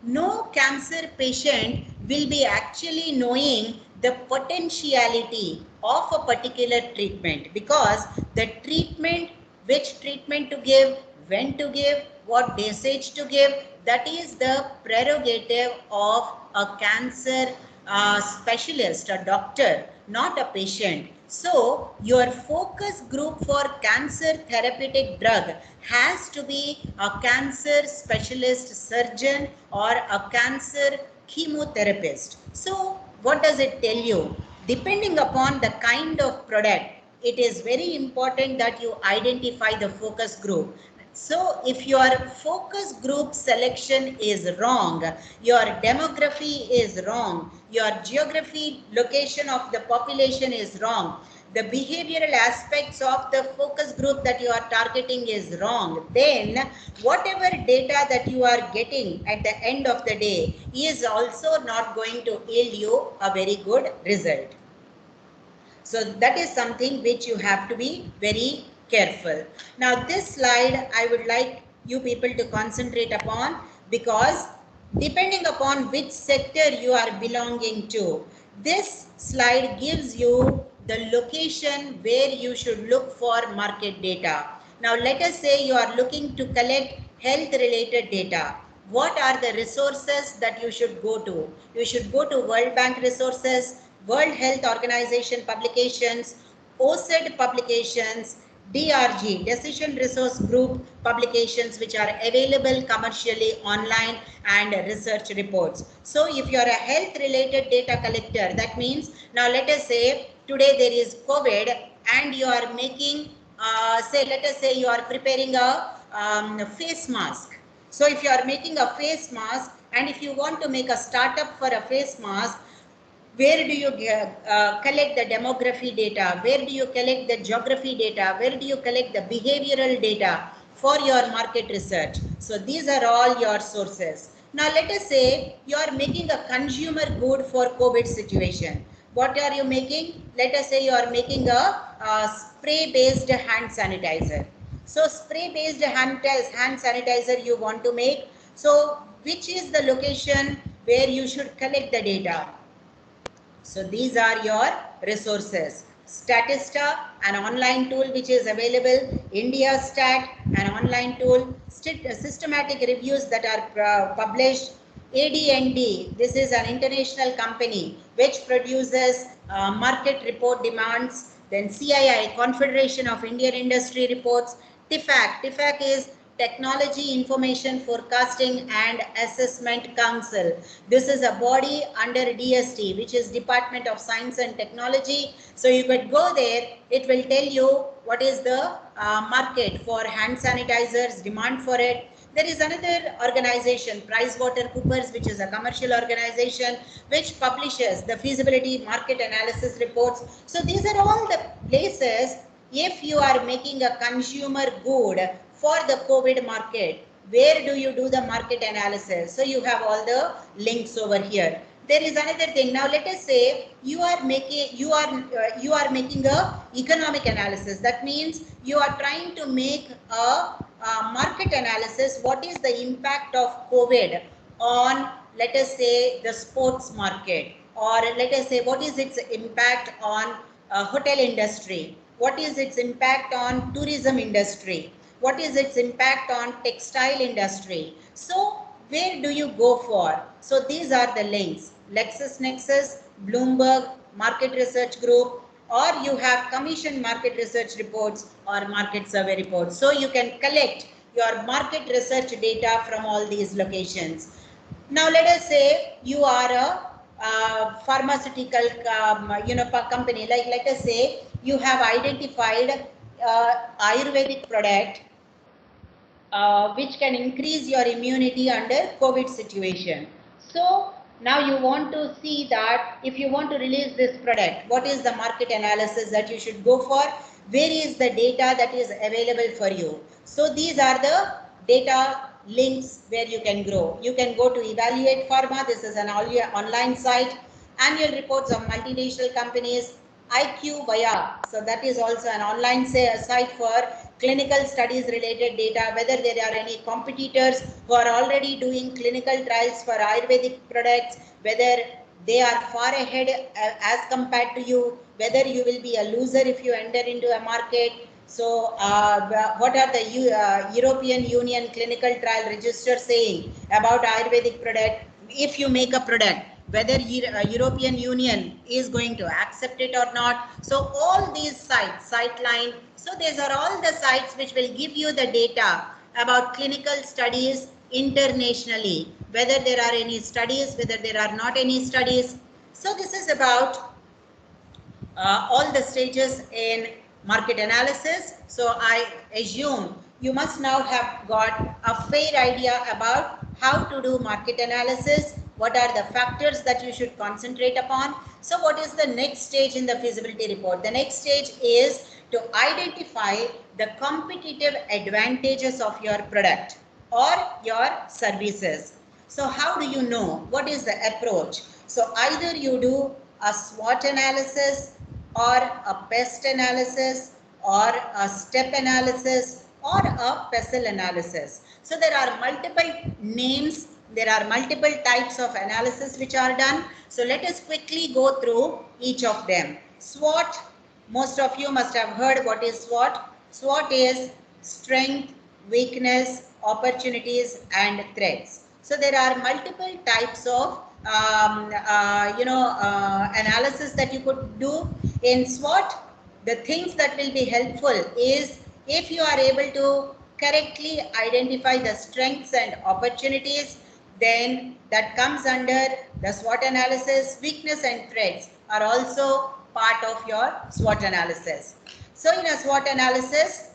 Speaker 2: no cancer patient will be actually knowing the potentiality of a particular treatment, because the treatment, which treatment to give, when to give, what dosage to give, that is the prerogative of a cancer specialist, a doctor, not a patient. So your focus group for cancer therapeutic drug has to be a cancer specialist surgeon or a cancer chemotherapist. So what does it tell you? Depending upon the kind of product, it is very important that you identify the focus group. So if your focus group selection is wrong, your demography is wrong, your geography, location of the population is wrong, the behavioral aspects of the focus group that you are targeting is wrong, then whatever data that you are getting at the end of the day is also not going to yield you a very good result. So that is something which you have to be very careful. Now this slide I would like you people to concentrate upon, because depending upon which sector you are belonging to, this slide gives you the location where you should look for market data. Now let us say you are looking to collect health related data. What are the resources that you should go to? You should go to World Bank resources, World Health Organization publications, OCED publications, DRG, Decision Resource Group publications, which are available commercially online, and research reports. So if you are a health related data collector, that means, now let us say today there is COVID and you are making, let us say you are preparing a face mask. So if you are making a face mask, and if you want to make a startup for a face mask, where do you collect the demography data? Where do you collect the geography data? Where do you collect the behavioral data for your market research? So these are all your sources. Now let us say you are making a consumer good for COVID situation. What are you making? Let us say you are making a spray based hand sanitizer. So spray based hand sanitizer you want to make. So which is the location where you should collect the data? So these are your resources. Statista, an online tool which is available. IndiaStat, an online tool. Systematic reviews that are published. AD&D, this is an international company which produces market report demands. Then CII, Confederation of Indian Industry Reports. TIFAC is Technology Information Forecasting and Assessment Council. This is a body under DST, which is Department of Science and Technology. So you could go there, it will tell you what is the market for hand sanitizers, demand for it. There is another organization, PricewaterhouseCoopers, which is a commercial organization which publishes the feasibility market analysis reports. So these are all the places if you are making a consumer good for the COVID market. Where do you do the market analysis? So you have all the links over here. There is another thing. Now let us say you are making a economic analysis. That means you are trying to make a market analysis. What is the impact of COVID on, let us say, the sports market, or let us say what is its impact on hotel industry? What is its impact on tourism industry? What is its impact on textile industry? So where do you go for? So these are the links: LexisNexis, Bloomberg, Market Research Group, or you have commissioned market research reports or market survey reports. So you can collect your market research data from all these locations. Now let us say you are a pharmaceutical company. Like let us say you have identified Ayurvedic product which can increase your immunity under COVID situation. So now you want to see that if you want to release this product, what is the market analysis that you should go for? Where is the data that is available for you? So these are the data links where you can grow. You can go to Evaluate Pharma. This is an online site. Annual reports of multinational companies. IQ Via. So that is also an online site for clinical studies related data, whether there are any competitors who are already doing clinical trials for Ayurvedic products, whether they are far ahead as compared to you, whether you will be a loser if you enter into a market. So what are the European Union clinical trial register saying about Ayurvedic product? If you make a product, whether European Union is going to accept it or not. So all these sites, Sightline, so these are all the sites which will give you the data about clinical studies internationally, whether there are any studies, whether there are not any studies. So this is about all the stages in market analysis. So I assume you must now have got a fair idea about how to do market analysis. What are the factors that you should concentrate upon? So what is the next stage in the feasibility report? The next stage is to identify the competitive advantages of your product or your services. So how do you know? What is the approach? So either you do a SWOT analysis or a PEST analysis or a step analysis or a PESTLE analysis. So there are multiple names. There are multiple types of analysis which are done. So let us quickly go through each of them. SWOT, most of you must have heard what is SWOT. SWOT is strength, weakness, opportunities and threats. So there are multiple types of analysis that you could do. In SWOT, the things that will be helpful is if you are able to correctly identify the strengths and opportunities, then that comes under the SWOT analysis. Weakness and threats are also part of your SWOT analysis. So in a SWOT analysis,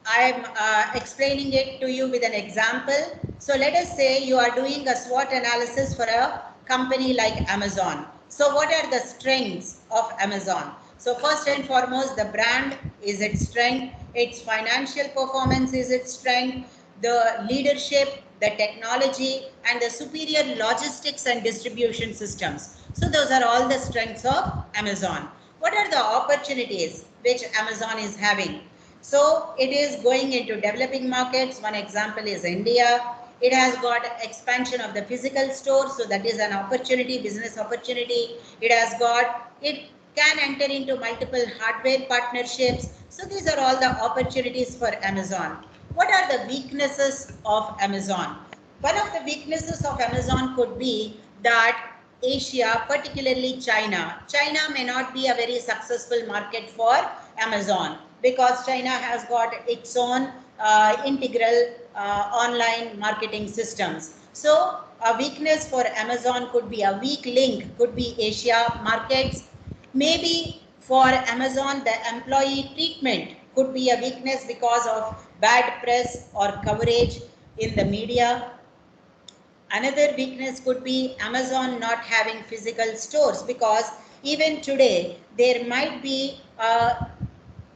Speaker 2: I am explaining it to you with an example. So let us say you are doing a SWOT analysis for a company like Amazon. So what are the strengths of Amazon? So first and foremost, the brand is its strength, its financial performance is its strength, the leadership, the technology, and the superior logistics and distribution systems. So those are all the strengths of Amazon. What are the opportunities which Amazon is having? So it is going into developing markets. One example is India. It has got expansion of the physical store. So that is an opportunity, business opportunity. It can enter into multiple hardware partnerships. So these are all the opportunities for Amazon. What are the weaknesses of Amazon? One of the weaknesses of Amazon could be that Asia, particularly China may not be a very successful market for Amazon because China has got its own integral online marketing systems. So a weakness for Amazon could be a weak link, could be Asia markets. Maybe for Amazon, the employee treatment could be a weakness because of bad press or coverage in the media. Another weakness could be Amazon not having physical stores, because even today there might be a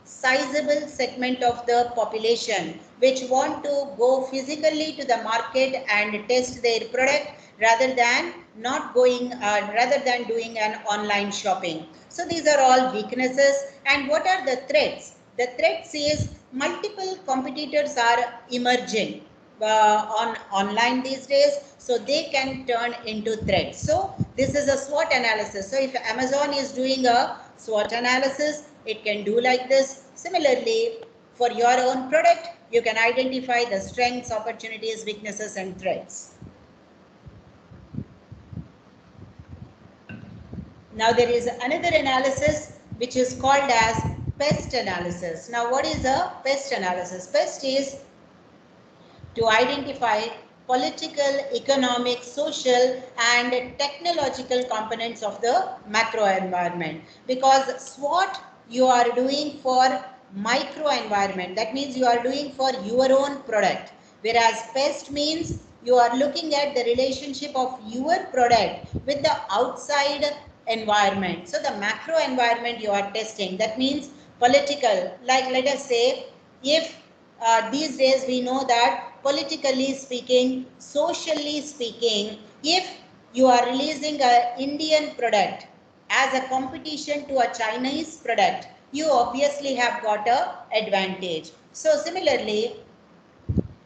Speaker 2: sizable segment of the population which want to go physically to the market and test their product rather than doing an online shopping. So these are all weaknesses. And what are the threats? The threats is multiple competitors are emerging on online these days, so they can turn into threats. So this is a SWOT analysis. So if Amazon is doing a SWOT analysis, it can do like this. Similarly, for your own product, you can identify the strengths, opportunities, weaknesses, and threats. Now there is another analysis which is called as PEST analysis. Now what is a PEST analysis? PEST is to identify political, economic, social, and technological components of the macro environment. Because SWOT you are doing for micro environment, that means you are doing for your own product, whereas PEST means you are looking at the relationship of your product with the outside environment. So the macro environment you are testing, that means political, like let us say, if these days we know that politically speaking, socially speaking, if you are releasing an Indian product as a competition to a Chinese product, you obviously have got an advantage. So similarly,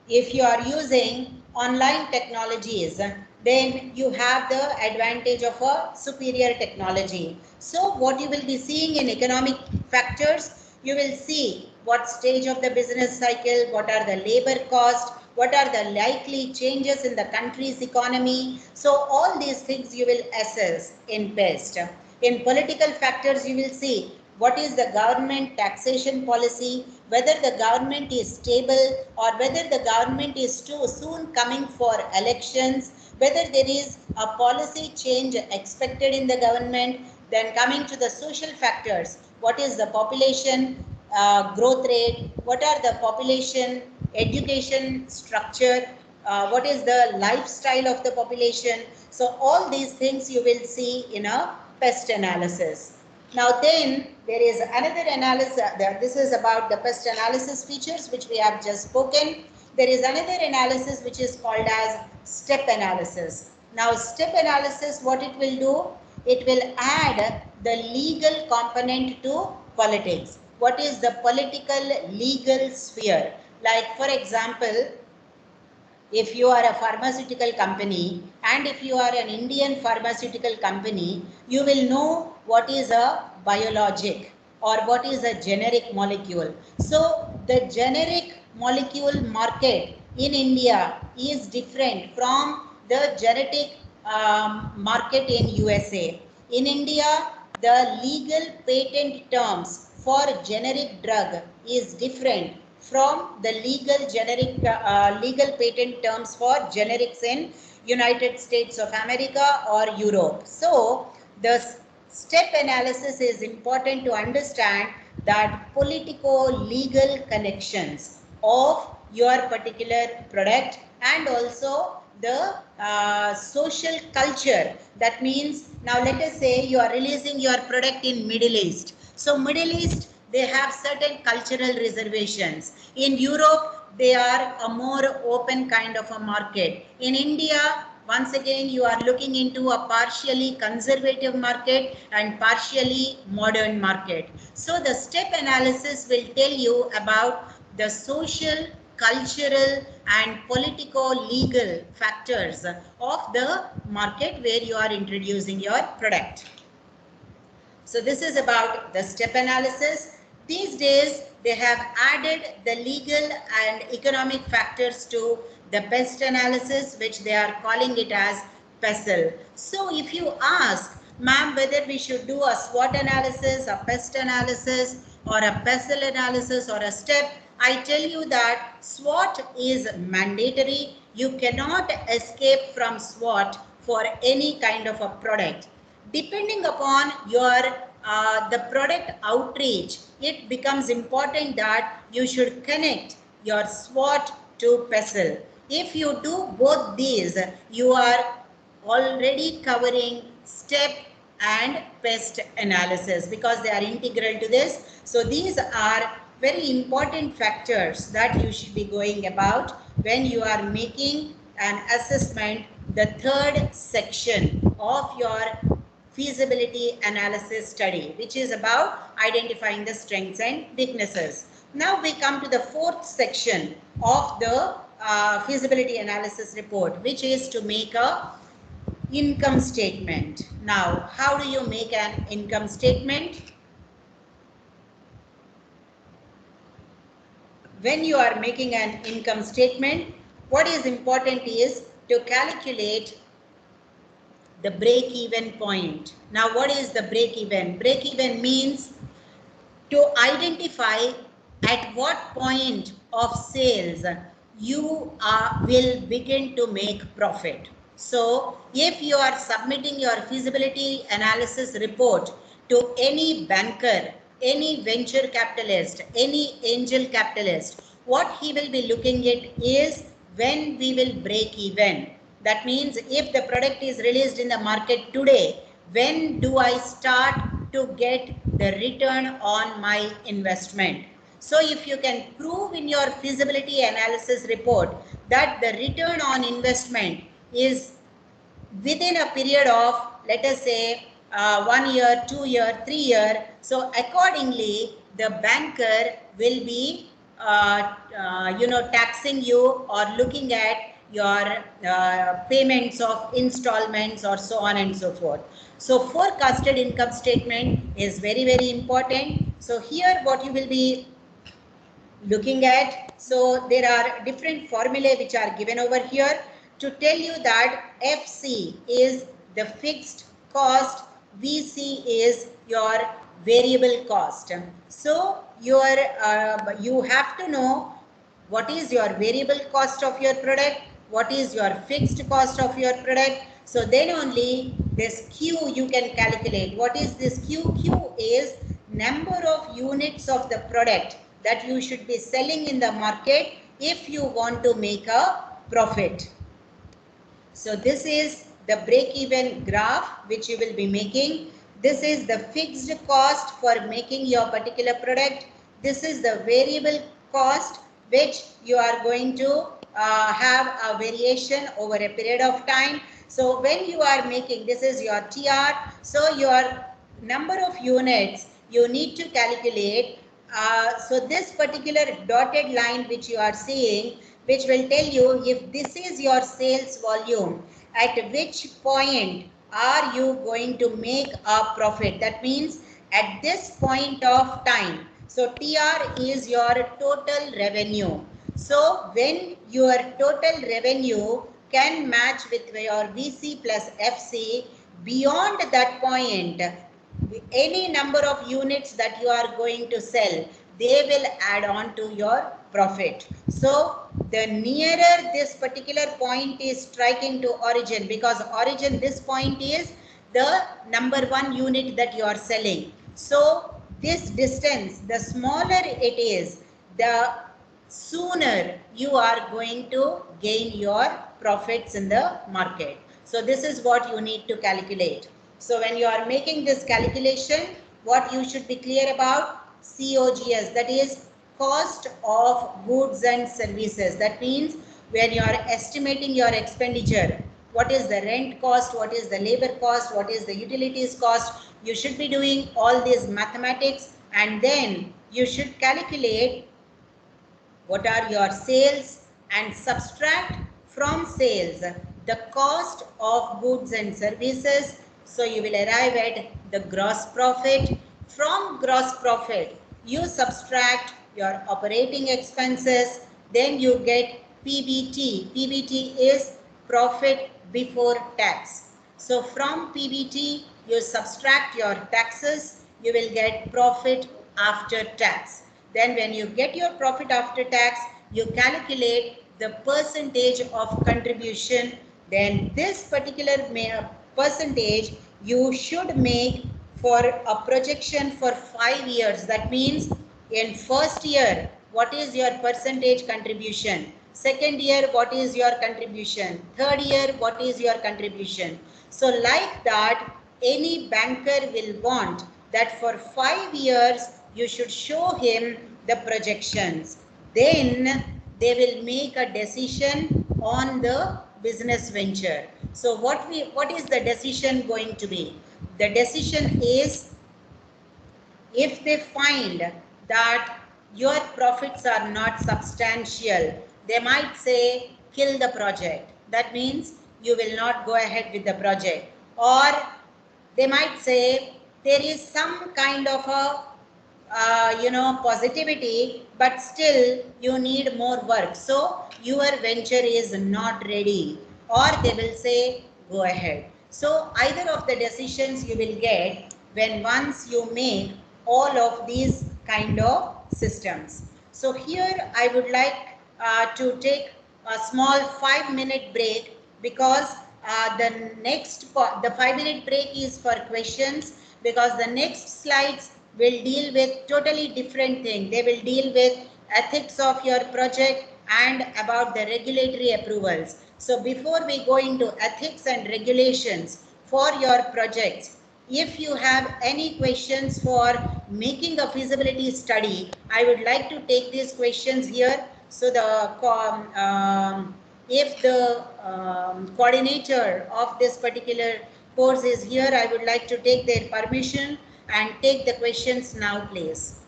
Speaker 2: if you are using online technologies, then you have the advantage of a superior technology. So what you will be seeing in economic factors, you will see what stage of the business cycle, what are the labor costs, what are the likely changes in the country's economy. So all these things you will assess in PEST. In political factors, you will see what is the government taxation policy, whether the government is stable or whether the government is too soon coming for elections, whether there is a policy change expected in the government. Then coming to the social factors, what is the population growth rate, what are the population education structure, what is the lifestyle of the population. So all these things you will see in a PEST analysis. Now then there is another analysis, this is about the PEST analysis features which we have just spoken. There is another analysis which is called as step analysis. Now step analysis, what it will do? It will add the legal component to politics. What is the political legal sphere? Like for example, if you are a pharmaceutical company and if you are an Indian pharmaceutical company, you will know what is a biologic or what is a generic molecule. So the generic molecule market in India is different from the generic market in USA. In India, the legal patent terms for generic drug is different from the legal patent terms for generics in United States of America or Europe. So the step analysis is important to understand that politico-legal connections of your particular product and also the social culture. That means, now let us say you are releasing your product in Middle East. So Middle East, they have certain cultural reservations. In Europe, they are a more open kind of a market. In India, once again, you are looking into a partially conservative market and partially modern market. So the step analysis will tell you about the social, cultural and politico-legal factors of the market where you are introducing your product. So this is about the step analysis. These days, they have added the legal and economic factors to the PEST analysis, which they are calling it as PESTLE. So if you ask, ma'am, whether we should do a SWOT analysis, a PEST analysis, or a PESTLE analysis, or a step, I tell you that SWOT is mandatory. You cannot escape from SWOT for any kind of a product. Depending upon your the product outreach, it becomes important that you should connect your SWOT to PESTLE. If you do both these, you are already covering STEP and PEST analysis because they are integral to this. So these are very important factors that you should be going about when you are making an assessment, the third section of your feasibility analysis study, which is about identifying the strengths and weaknesses. Now we come to the fourth section of the feasibility analysis report, which is to make a income statement. Now, how do you make an income statement? When you are making an income statement, what is important is to calculate the break-even point. Now, what is the break-even? Break-even means to identify at what point of sales you will begin to make profit. So, if you are submitting your feasibility analysis report to any banker, any venture capitalist, any angel capitalist, what he will be looking at is when we will break even. That means if the product is released in the market today, when do I start to get the return on my investment? So if you can prove in your feasibility analysis report that the return on investment is within a period of, let us say, 1 year, 2 year, 3 year, so accordingly the banker will be taxing you or looking at your payments of installments or so on and so forth. So forecasted income statement is very, very important. So here what you will be looking at, so there are different formulae which are given over here to tell you that FC is the fixed cost, VC is your variable cost. So you have to know what is your variable cost of your product, what is your fixed cost of your product. So then only this Q you can calculate. What is this Q? Q is number of units of the product that you should be selling in the market if you want to make a profit. So this is the break-even graph which you will be making. This is the fixed cost for making your particular product. This is the variable cost which you are going to have a variation over a period of time. So when you are making, this is your TR. So your number of units you need to calculate. So this particular dotted line which you are seeing, which will tell you if this is your sales volume, at which point are you going to make a profit. That means at this point of time. So TR is your total revenue. So when your total revenue can match with your VC plus FC, beyond that point, any number of units that you are going to sell, they will add on to your profit. So the nearer this particular point is striking to origin, because origin, this point is the number one unit that you are selling. So this distance, the smaller it is, the sooner you are going to gain your profits in the market. So this is what you need to calculate. So when you are making this calculation, what you should be clear about? COGS, that is cost of goods and services. That means when you are estimating your expenditure, what is the rent cost, what is the labor cost, what is the utilities cost, you should be doing all these mathematics, and then you should calculate what are your sales and subtract from sales the cost of goods and services. So you will arrive at the gross profit. From gross profit, you subtract your operating expenses, then you get PBT. PBT is profit before tax. So from PBT, you subtract your taxes, you will get profit after tax. Then when you get your profit after tax, you calculate the percentage of contribution. Then this particular percentage you should make for a projection for 5 years. That means in first year, what is your percentage contribution? Second year, what is your contribution? Third year, what is your contribution? So like that, any banker will want that for 5 years, you should show him the projections. Then they will make a decision on the business venture. So what is the decision going to be? The decision is, if they find that your profits are not substantial, they might say kill the project. That means you will not go ahead with the project. Or they might say there is some kind of a positivity, but still you need more work, so your venture is not ready. Or they will say go ahead. So either of the decisions you will get when once you make all of these kind of systems. So here I would like to take a small 5-minute break, because the 5-minute break is for questions, because the next slides will deal with totally different thing. They will deal with ethics of your project and about the regulatory approvals. So before we go into ethics and regulations for your projects, if you have any questions for making a feasibility study, I would like to take these questions here. So if the coordinator of this particular course is here, I would like to take their permission and take the questions now, please.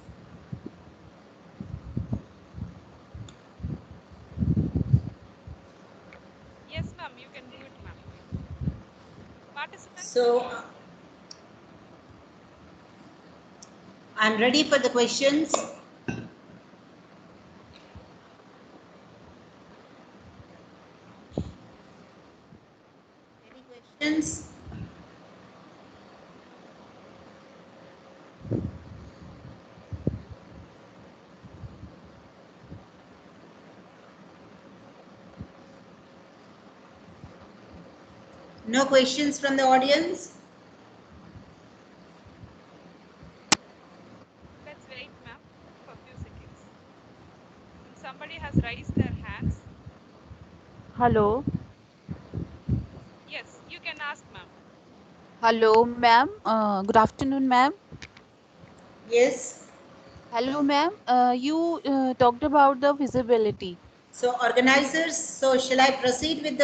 Speaker 5: Yes, ma'am, you can do it, ma'am. Participants?
Speaker 2: So I'm ready for the questions. Any questions? No questions from the audience?
Speaker 5: Let's wait, ma'am, for a few seconds. Since somebody has raised their hands.
Speaker 6: Hello.
Speaker 5: Yes, you can ask, ma'am.
Speaker 6: Hello, ma'am. Good afternoon, ma'am.
Speaker 2: Yes.
Speaker 6: Hello, ma'am. You talked about the feasibility.
Speaker 2: So organizers, so shall I proceed with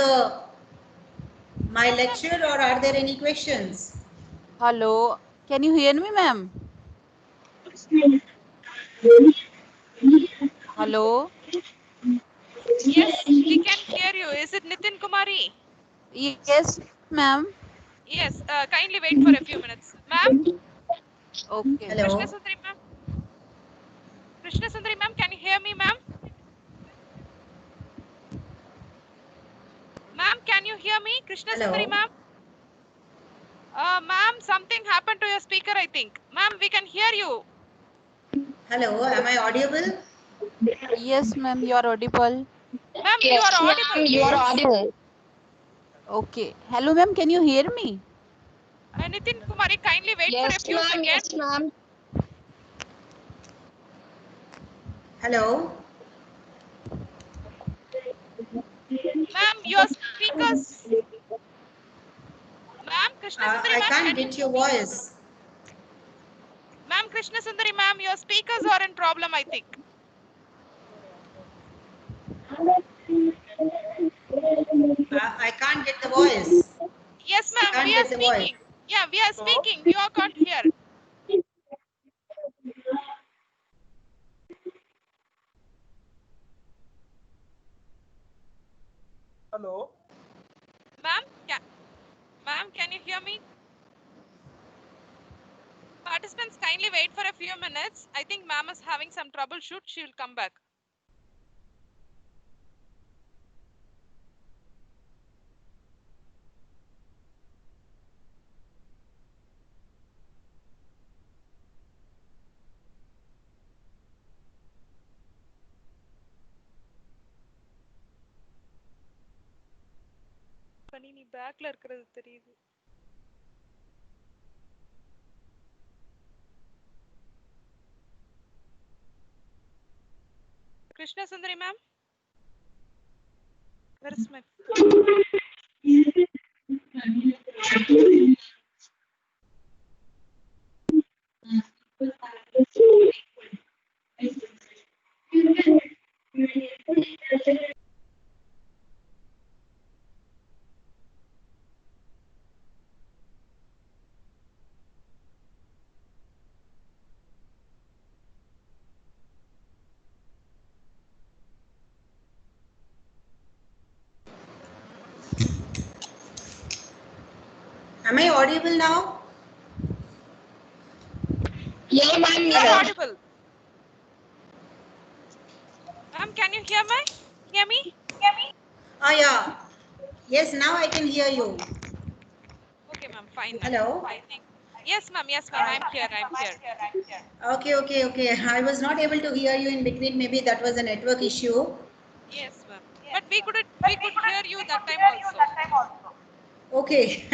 Speaker 2: my
Speaker 5: Yes,
Speaker 2: lecture, or are there any questions?
Speaker 6: Hello. Can you hear me, ma'am? Hello.
Speaker 5: Yes, we can hear you. Is it Nitin Kumari?
Speaker 6: Yes, ma'am.
Speaker 5: Yes, kindly wait for a few minutes. Ma'am,
Speaker 6: Okay.
Speaker 5: Krishna
Speaker 2: Hello.
Speaker 5: Sundhari, ma'am. Krishna Sundhari, ma'am, can you hear me, ma'am? Ma'am, can you hear me? Krishna Sundhari,
Speaker 2: Hello.
Speaker 5: ma'am. Ma'am, something happened to your speaker, I think. Ma'am, we can hear you.
Speaker 2: Hello. Am I audible?
Speaker 6: Yes, ma'am. You are audible.
Speaker 5: Ma'am, you
Speaker 1: Yes,
Speaker 5: are
Speaker 1: ma'am,
Speaker 5: audible.
Speaker 1: you are
Speaker 2: Yes.
Speaker 1: audible.
Speaker 6: Okay. Hello, ma'am. Can you hear me?
Speaker 5: Nitin Kumari, kindly wait for a
Speaker 1: Yes,
Speaker 5: few
Speaker 1: ma'am,
Speaker 5: seconds.
Speaker 1: yes, ma'am.
Speaker 2: Hello.
Speaker 5: Ma'am, your speakers. Ma'am, Krishna Sundari,
Speaker 2: I
Speaker 5: ma'am,
Speaker 2: can't
Speaker 5: can you
Speaker 2: get your
Speaker 5: hear me?
Speaker 2: voice.
Speaker 5: Ma'am, Krishna Sundari, ma'am, your speakers are in problem, I think.
Speaker 2: I can't get the voice.
Speaker 5: Yes,
Speaker 2: I
Speaker 5: ma'am, we
Speaker 2: can't
Speaker 5: are
Speaker 2: get the voice.
Speaker 5: speaking. Yeah, we are speaking. You are can't hear.
Speaker 7: Hello.
Speaker 5: Ma'am, can you hear me? Participants, kindly wait for a few minutes. I think ma'am is having some troubleshoot. She will come back. பண்ணி நீ பேக்ல இருக்கிறது தெரியுது Krishna Sundhari ma'am? Where is my
Speaker 2: Am I audible now?
Speaker 1: Yeah, ma'am.
Speaker 5: Yes,
Speaker 1: Yeah.
Speaker 5: audible. Ma'am, can you hear me?
Speaker 2: Ah, yeah. Yes, now I can hear you.
Speaker 5: Okay, ma'am, fine now.
Speaker 2: Hello.
Speaker 5: I think. Yes, ma'am, I'm here.
Speaker 2: Okay. I was not able to hear you in between. Maybe that was a network issue.
Speaker 5: Yes, ma'am. But we could hear you that time also.
Speaker 2: Okay.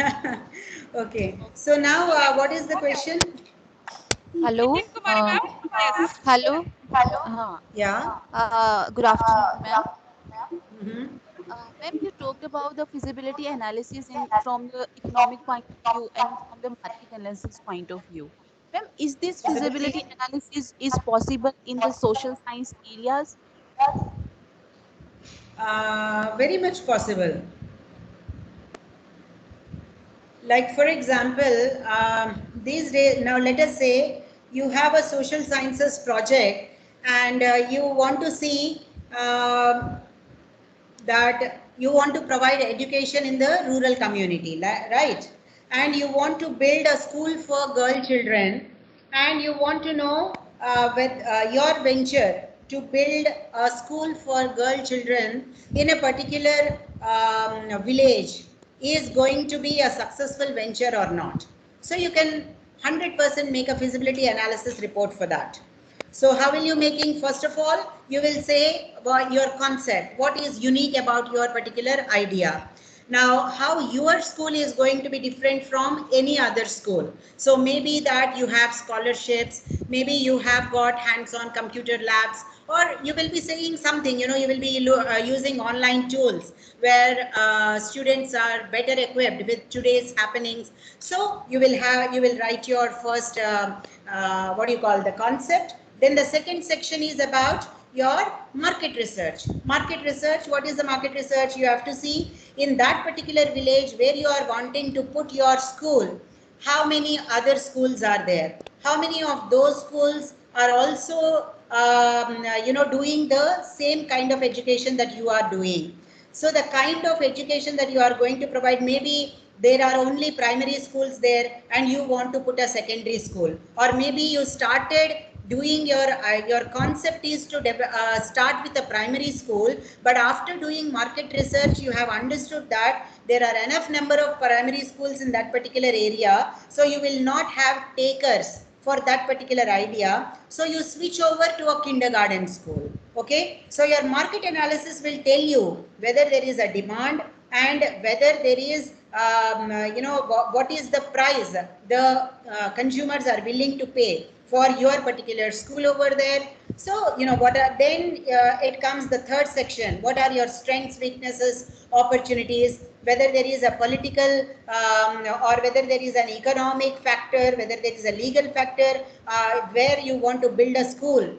Speaker 2: Okay. So now, what is the question?
Speaker 6: Hello.
Speaker 5: Nitin Kumari ma'am? Yes.
Speaker 6: Hello.
Speaker 2: Yeah.
Speaker 6: Good afternoon, ma'am.
Speaker 2: Mm-hmm.
Speaker 6: Ma'am, you talked about the feasibility analysis from the economic point of view and from the market analysis point of view. Ma'am, is this feasibility
Speaker 2: Feasibility?
Speaker 6: analysis is possible in the social science areas?
Speaker 2: Very much possible. Like for example, these days, now let us say you have a social sciences project and you want to see that you want to provide education in the rural community, right? And you want to build a school for girl children, and you want to know with your venture to build a school for girl children in a particular village is going to be a successful venture or not. So you can 100% make a feasibility analysis report for that. So how will you making? First of all, you will say about your concept. What is unique about your particular idea? Now, how your school is going to be different from any other school. So maybe that you have scholarships, maybe you have got hands-on computer labs, or you will be saying something, you will be using online tools where students are better equipped with today's happenings. So you will write your first, what do you call the concept. Then the second section is about your market research. Market research, what is the market research? You have to see in that particular village where you are wanting to put your school, how many other schools are there? How many of those schools are also doing the same kind of education that you are doing? So the kind of education that you are going to provide, maybe there are only primary schools there and you want to put a secondary school, or maybe you started doing your concept is to start with a primary school, but after doing market research you have understood that there are enough number of primary schools in that particular area, so you will not have takers for that particular idea, so you switch over to a kindergarten school. Okay, so your market analysis will tell you whether there is a demand and whether there is what is the price the consumers are willing to pay for your particular school over there. So what are then it comes the third section. What are your strengths, weaknesses, opportunities, whether there is a political or whether there is an economic factor, whether there is a legal factor where you want to build a school,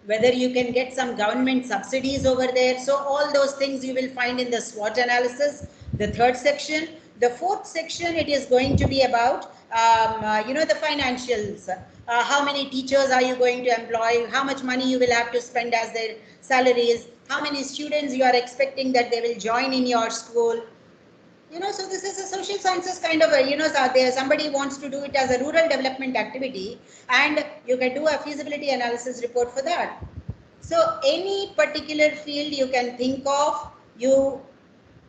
Speaker 2: whether you can get some government subsidies over there. So all those things you will find in the SWOT analysis, the third section. The fourth section, it is going to be about, the financials. How many teachers are you going to employ? How much money you will have to spend as their salaries? How many students you are expecting that they will join in your school? So this is a social sciences kind of a, so there somebody wants to do it as a rural development activity, and you can do a feasibility analysis report for that. So any particular field you can think of,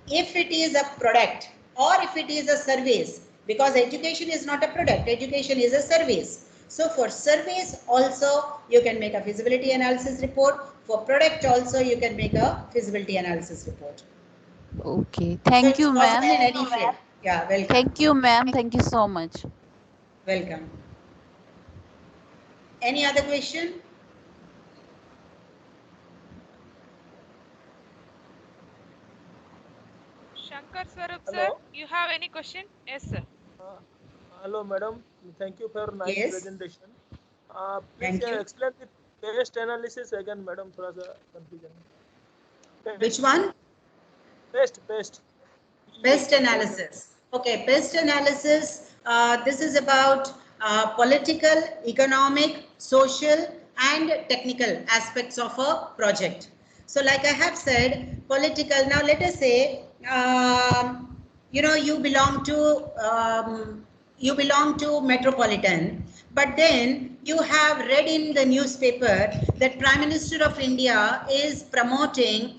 Speaker 2: if it is a product or if it is a service, because education is not a product, education is a service. So for service also you can make a feasibility analysis report. For product also you can make a feasibility analysis report.
Speaker 6: Okay.
Speaker 2: So
Speaker 6: Thank
Speaker 2: it's
Speaker 6: you,
Speaker 2: possible
Speaker 6: ma'am.
Speaker 2: in any field. Yeah, welcome.
Speaker 6: Thank you, ma'am. Thank you so much.
Speaker 2: Welcome. Any other question?
Speaker 5: Swarup sir,
Speaker 7: Hello.
Speaker 5: you have any question? Yes, sir.
Speaker 7: Uh, Hello, madam. Thank you for nice
Speaker 2: Yes,
Speaker 7: presentation. Please
Speaker 2: thank you.
Speaker 7: explain the PEST analysis again, madam. थोड़ा सा confusion.
Speaker 2: Which
Speaker 7: PEST,
Speaker 2: one?
Speaker 7: PEST.
Speaker 2: PEST
Speaker 7: PEST.
Speaker 2: analysis. Okay, PEST analysis. This is about political, economic, social, and technical aspects of a project. So, like I have said, political. Now, let us say, you know, you belong to metropolitan, but then you have read in the newspaper that Prime Minister of India is promoting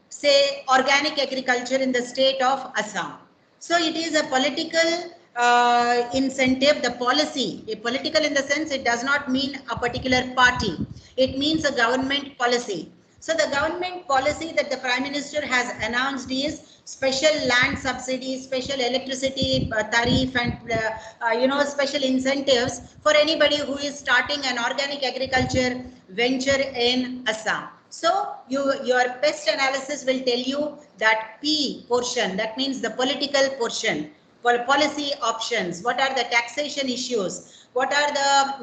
Speaker 2: say organic agriculture in the state of Assam. So it is a political incentive, the policy. A political in the sense it does not mean a particular party. It means a government policy. So the government policy that the Prime Minister has announced is special land subsidies, special electricity tariff, and special incentives for anybody who is starting an organic agriculture venture in Assam. So your PEST analysis will tell you that P portion, that means the political portion, for policy options, what are the taxation issues, what are the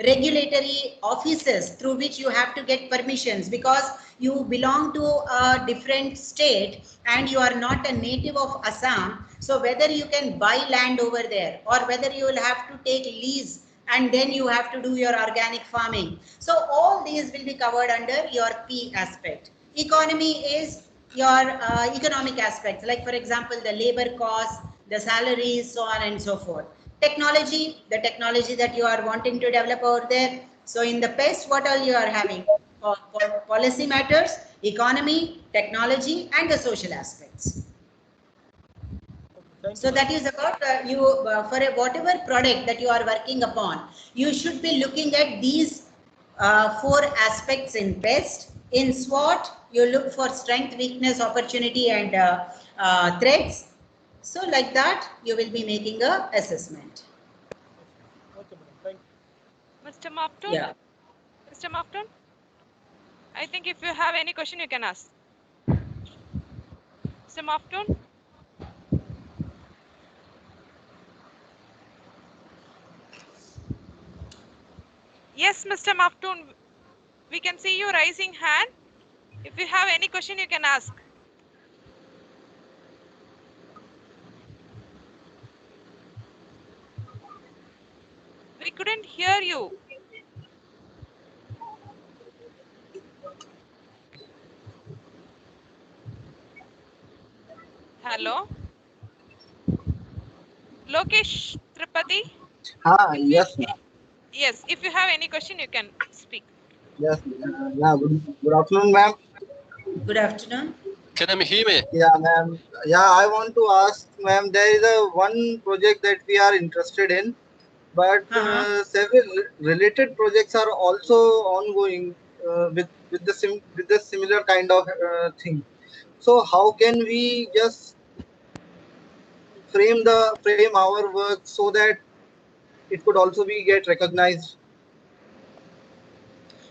Speaker 2: regulatory offices through which you have to get permissions, because you belong to a different state and you are not a native of Assam. So whether you can buy land over there or whether you will have to take lease and then you have to do your organic farming. So all these will be covered under your P aspect. Economy is your economic aspects, like for example, the labor costs, the salaries, so on and so forth. Technology, the technology that you are wanting to develop over there. So in the PEST, what all you are having? Policy matters, economy, technology, and the social aspects. So that is about for whatever product that you are working upon, you should be looking at these four aspects in PEST. In SWOT, you look for strength, weakness, opportunity, and threats. So like that, you will be making a assessment.
Speaker 7: Okay, madam. Thank you.
Speaker 5: Mr. Maftoon?
Speaker 2: Yeah.
Speaker 5: Mr. Maftoon? I think if you have any question, you can ask. Mr. Maftoon? Yes, Mr. Maftoon, we can see you raising hand. If you have any question, you can ask. We couldn't hear you. Hello? Lokesh Tripathi?
Speaker 8: Yes, ma'am.
Speaker 5: Yes, if you have any question, you can speak.
Speaker 8: Yes, yeah, good afternoon, ma'am.
Speaker 2: Good afternoon.
Speaker 9: Can you hear me?
Speaker 8: Yeah, ma'am. Yeah, I want to ask, ma'am, there is a one project that we are interested in, but several related projects are also ongoing with the similar kind of thing. So how can we just frame our work so that it could also be get recognized?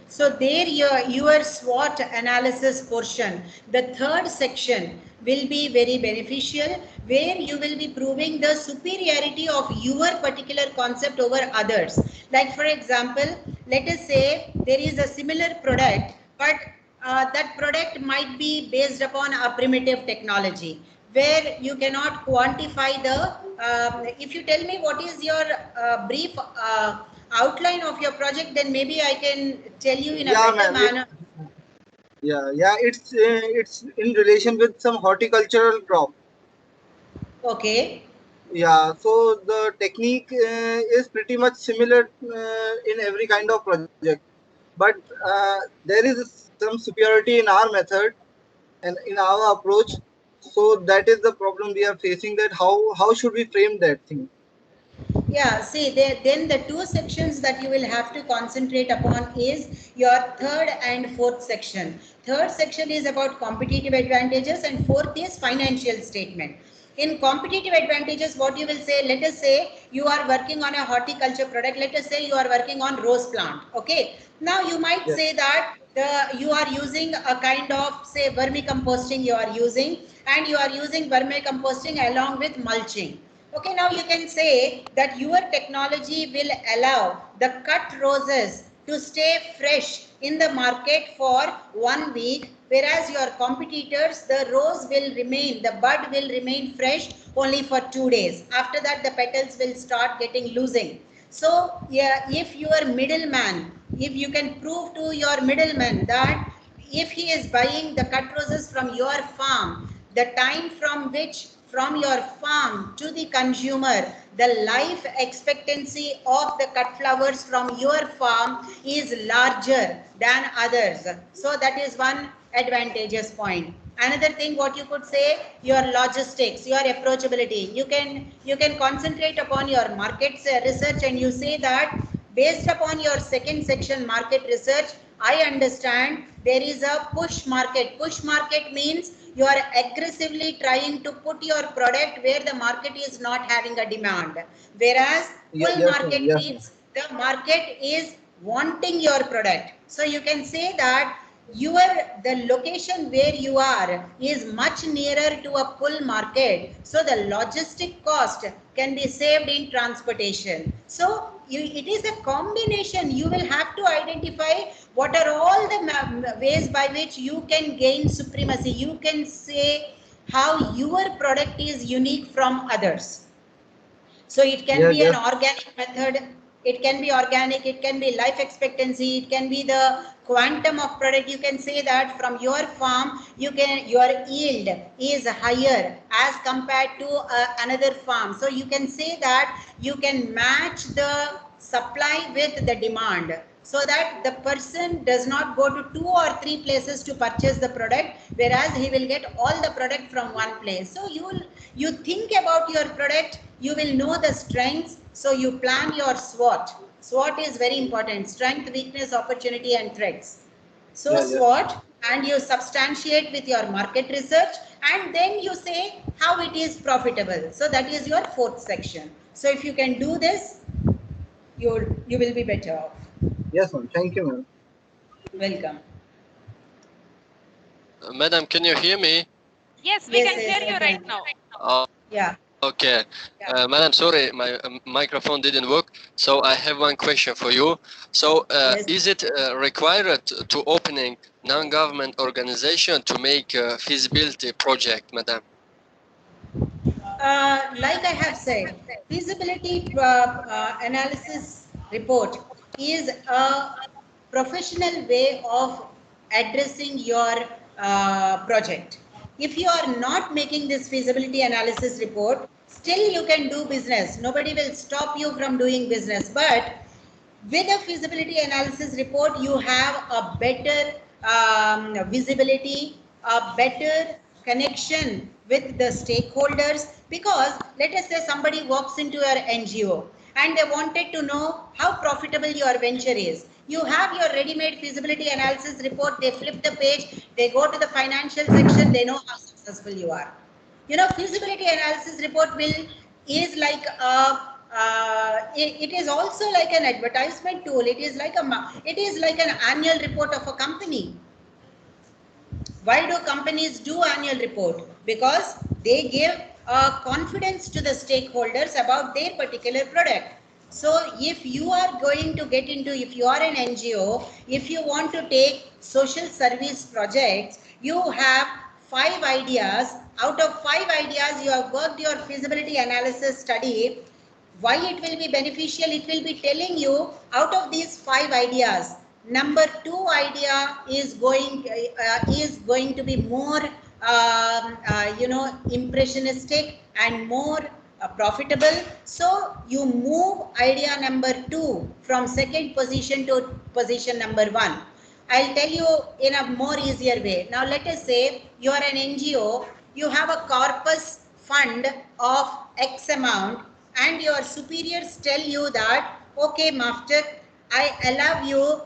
Speaker 2: So there your SWOT analysis portion, the third section will be very beneficial, where you will be proving the superiority of your particular concept over others. Like for example, let us say there is a similar product, but that product might be based upon a primitive technology where you cannot quantify the, if you tell me what is your brief outline of your project, then maybe I can tell you in a better manner.
Speaker 8: It's in relation with some horticultural crop.
Speaker 2: Okay.
Speaker 8: Yeah, so the technique is pretty much similar in every kind of project, but there is some superiority in our method and in our approach. So that is the problem we are facing. That how should we frame that thing?
Speaker 2: Yeah, see, then the two sections that you will have to concentrate upon is your third and fourth section. Third section is about competitive advantages and fourth is financial statement. In competitive advantages, what you will say, let us say you are working on a horticulture product. Let us say you are working on rose plant. Okay. Now you might
Speaker 8: Yes.
Speaker 2: say that you are using a kind of, say, vermicomposting you are using, and you are using vermicomposting along with mulching. Okay, now you can say that your technology will allow the cut roses to stay fresh in the market for 1 week, whereas your competitors, the rose will remain, the bud will remain fresh only for 2 days. After that, the petals will start getting losing. So, yeah, if your middleman, if you can prove to your middleman that if he is buying the cut roses from your farm, the time from your farm to the consumer, the life expectancy of the cut flowers from your farm is larger than others. So that is one advantageous point. Another thing, what you could say, your logistics, your approachability. You can concentrate upon your market research, and you say that based upon your second section market research, I understand there is a push market. Push market means you are aggressively trying to put your product where the market is not having a demand. Whereas pull market means the market is wanting your product. So you can say that the location where you are is much nearer to a pull market, so the logistic cost can be saved in transportation. So it is a combination. You will have to identify what are all the ways by which you can gain supremacy. You can say how your product is unique from others. So it can be an organic method, it can be organic, it can be life expectancy, it can be the quantum of product. You can say that from your farm, your yield is higher as compared to another farm. So you can say that you can match the supply with the demand, so that the person does not go to 2 or 3 places to purchase the product, whereas he will get all the product from one place. So you think about your product, you will know the strengths, so you plan your SWOT. SWOT is very important: strength, weakness, opportunity, and threats. So SWOT, and you substantiate with your market research, and then you say how it is profitable. So that is your fourth section. So if you can do this, you will be better off.
Speaker 8: Yes, ma'am. Thank you, ma'am.
Speaker 2: Welcome.
Speaker 9: Madam, can you hear me?
Speaker 5: Yes, we can hear you right now.
Speaker 2: Yeah.
Speaker 9: Okay. Madam, sorry, my microphone didn't work. So I have one question for you. So is it required to opening non-government organization to make a feasibility project, Madam?
Speaker 2: Like I have said, feasibility analysis report is a professional way of addressing your project. If you are not making this feasibility analysis report, still you can do business. Nobody will stop you from doing business. But with a feasibility analysis report, you have a better visibility, a better connection with the stakeholders. Because let us say somebody walks into your NGO and they wanted to know how profitable your venture is. You have your ready-made feasibility analysis report, they flip the page, they go to the financial section, they know how successful you are. You know, feasibility analysis report is like it is also like an advertisement tool. It is like an annual report of a company. Why do companies do annual report? Because they give confidence to the stakeholders about their particular product. So if you are going to get into, if you are an NGO, if you want to take social service projects, you have 5 ideas. Out of 5 ideas, you have worked your feasibility analysis study. Why it will be beneficial? It will be telling you, out of these 5 ideas, number 2 idea is going to be more impressionistic and more profitable. So you move idea number 2 from second position to position number 1. I'll tell you in a more easier way. Now let us say you are an NGO, you have a corpus fund of X amount, and your superiors tell you that, okay, Master, I allow you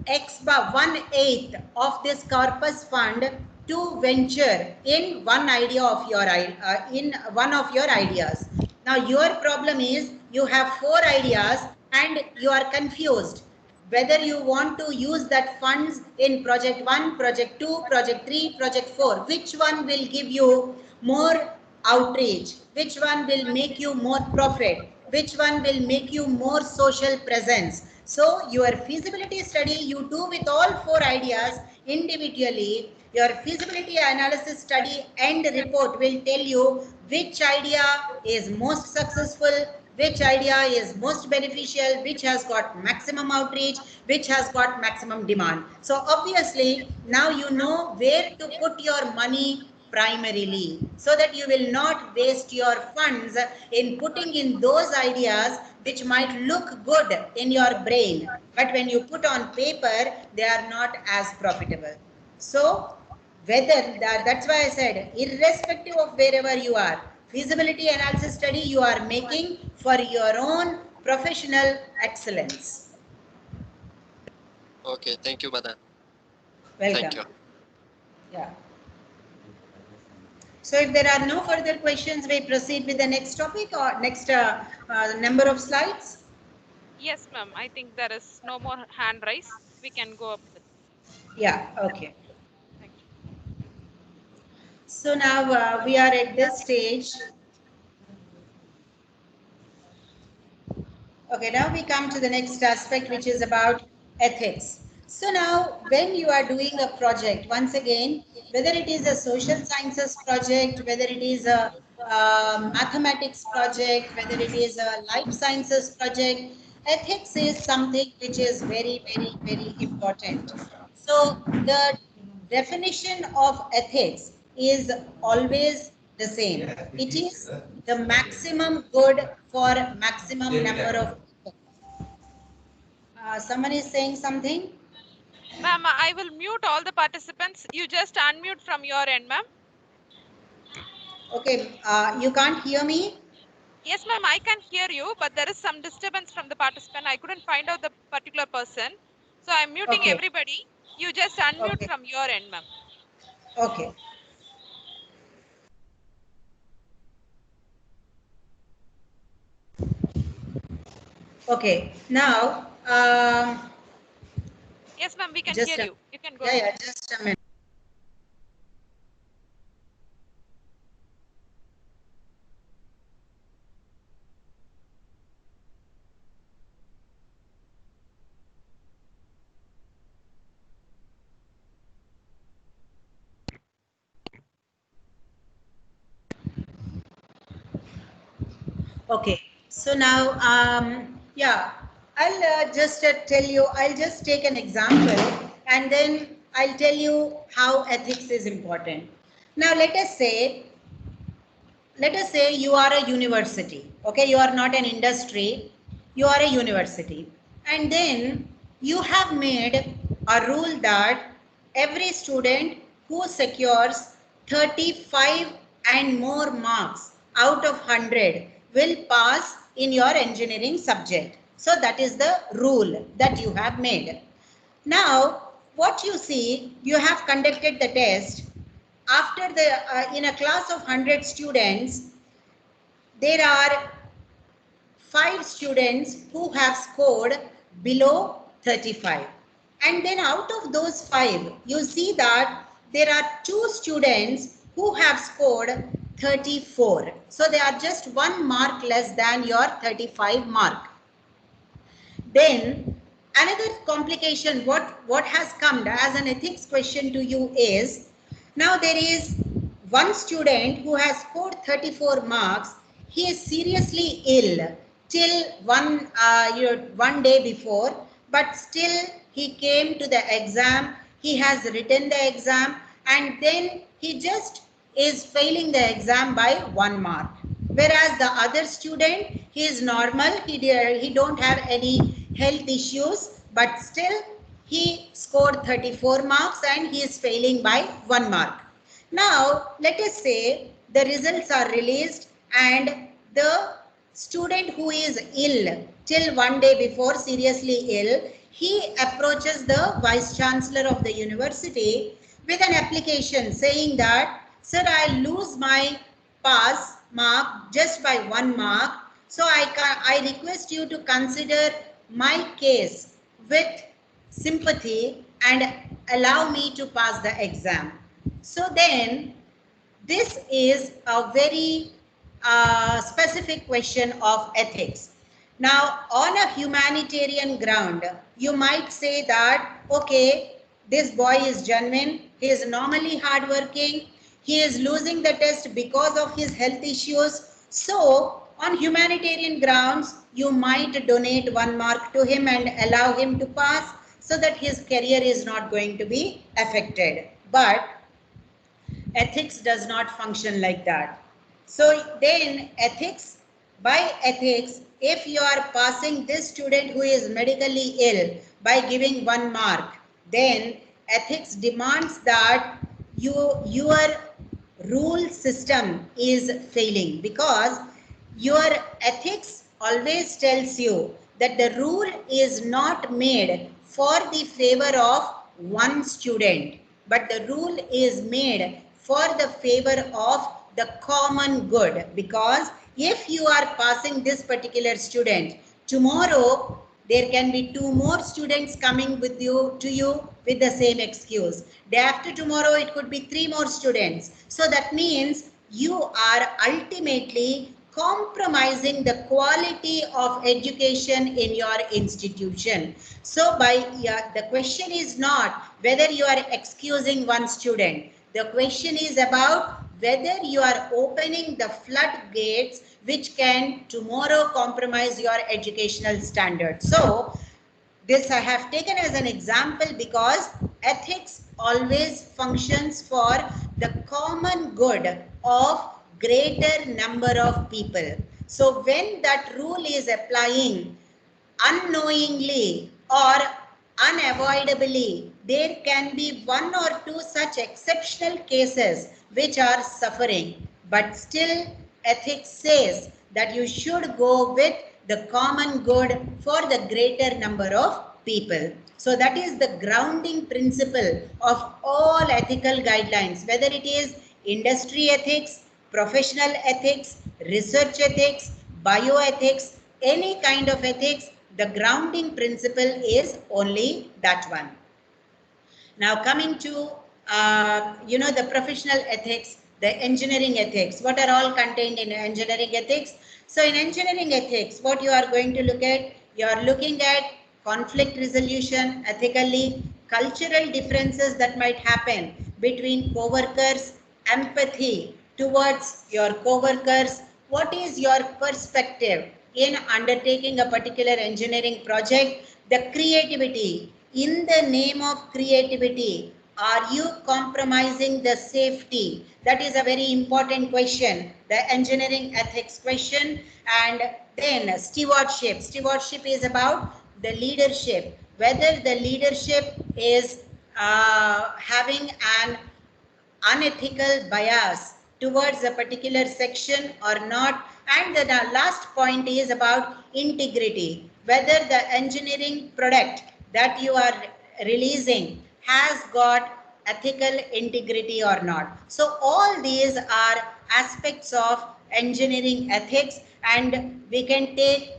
Speaker 2: X by 1/8 of this corpus fund to venture in one idea of your in one of your ideas. Now your problem is you have 4 ideas and you are confused whether you want to use that funds in project 1, project 2, project 3, project 4. Which one will give you more outreach? Which one will make you more profit? Which one will make you more social presence? So your feasibility study you do with all 4 ideas individually. Your feasibility analysis study end report will tell you which idea is most successful, which idea is most beneficial, which has got maximum outreach, which has got maximum demand. So obviously now you know where to put your money primarily, so that you will not waste your funds in putting in those ideas which might look good in your brain, but when you put on paper they are not as profitable. So whether that's why I said, irrespective of wherever you are, feasibility analysis study you are making for your own professional excellence.
Speaker 9: Okay, thank you, madam.
Speaker 2: Welcome.
Speaker 9: Thank you.
Speaker 2: Yeah. So if there are no further questions, we proceed with the next topic or next number of slides.
Speaker 5: Yes, ma'am. I think there is no more hand raise. We can go up with.
Speaker 2: Yeah, okay.
Speaker 5: Thank you.
Speaker 2: So now we are at this stage. Okay, now we come to the next aspect, which is about ethics. So now when you are doing a project, once again, whether it is a social sciences project, whether it is a mathematics project, whether it is a life sciences project, ethics is something which is very, very, very important. So the definition of ethics is always the same. It is the maximum good for maximum number of people. Someone is saying something?
Speaker 5: Ma'am, I will mute all the participants. You just unmute from your end, ma'am.
Speaker 2: Okay, you can't hear me?
Speaker 5: Yes, ma'am, I can hear you, but there is some disturbance from the participant. I couldn't find out the particular person. So I'm muting
Speaker 2: Okay,
Speaker 5: everybody. You just unmute
Speaker 2: okay,
Speaker 5: from your end, ma'am.
Speaker 2: okay. Okay, now,
Speaker 5: Yes, ma'am, we can
Speaker 2: just
Speaker 5: hear
Speaker 2: a,
Speaker 5: you. You can go
Speaker 2: yeah,
Speaker 5: ahead.
Speaker 2: yeah, just a minute. Okay, so now, yeah, I'll just tell you, I'll just take an example and then I'll tell you how ethics is important. Now, let us say you are a university, okay, you are not an industry, you are a university, and then you have made a rule that every student who secures 35 and more marks out of 100 will pass in your engineering subject. So that is the rule that you have made. Now what you see, you have conducted the test. After the in a class of 100 students, there are 5 students who have scored below 35, and then out of those 5 you see that there are 2 students who have scored 34. So they are just 1 mark less than your 35 mark. Then another complication, what has come as an ethics question to you is, now there is one student who has scored 34 marks. He is seriously ill till one day before, but still he came to the exam. He has written the exam, and then he just is failing the exam by 1 mark. Whereas the other student, he is normal, he don't have any health issues, but still he scored 34 marks and he is failing by 1 mark. Now let us say the results are released and the student who is ill till one day before, seriously ill, he approaches the vice chancellor of the university with an application saying that, sir, I lose my pass mark just by 1 mark. So I request you to consider my case with sympathy and allow me to pass the exam. So then this is a very specific question of ethics. Now, on a humanitarian ground, you might say that, okay, this boy is genuine, he is normally hardworking, he is losing the test because of his health issues. So, on humanitarian grounds, you might donate 1 mark to him and allow him to pass so that his career is not going to be affected. But ethics does not function like that. So then by ethics, if you are passing this student who is medically ill by giving 1 mark, then ethics demands that your rule system is failing, because your ethics always tells you that the rule is not made for the favor of one student, but the rule is made for the favor of the common good. Because if you are passing this particular student, tomorrow there can be 2 more students coming with you with the same excuse. Day after tomorrow it could be 3 more students. So that means you are ultimately compromising the quality of education in your institution. So the question is not whether you are excusing one student. The question is about whether you are opening the floodgates which can tomorrow compromise your educational standards. So this I have taken as an example because ethics always functions for the common good of greater number of people. So when that rule is applying unknowingly or unavoidably, there can be 1 or 2 such exceptional cases which are suffering. But still, ethics says that you should go with the common good for the greater number of people. So that is the grounding principle of all ethical guidelines, whether it is industry ethics, professional ethics, research ethics, bioethics, any kind of ethics. The grounding principle is only that one. Now coming to the professional ethics, the engineering ethics, what are all contained in engineering ethics? So in engineering ethics, what you are going to look at, you are looking at conflict resolution ethically, cultural differences that might happen between co-workers, empathy towards your co-workers, what is your perspective in undertaking a particular engineering project, the creativity. In the name of creativity, are you compromising the safety? That is a very important question, the engineering ethics question. And then stewardship. Stewardship is about the leadership, whether the leadership is having an unethical bias towards a particular section or not. And the last point is about integrity, whether the engineering product that you are releasing has got ethical integrity or not. So all these are aspects of engineering ethics, and we can take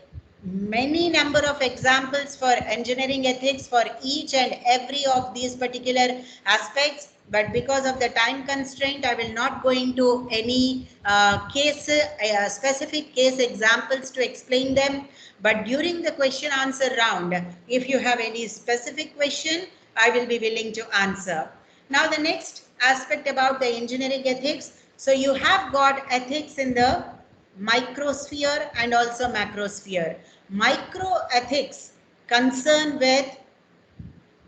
Speaker 2: many number of examples for engineering ethics for each and every of these particular aspects. But because of the time constraint, I will not go into any specific case examples to explain them. But during the question answer round, if you have any specific question, I will be willing to answer. Now the next aspect about the engineering ethics. So you have got ethics in the microsphere and also macrosphere. Microethics concern with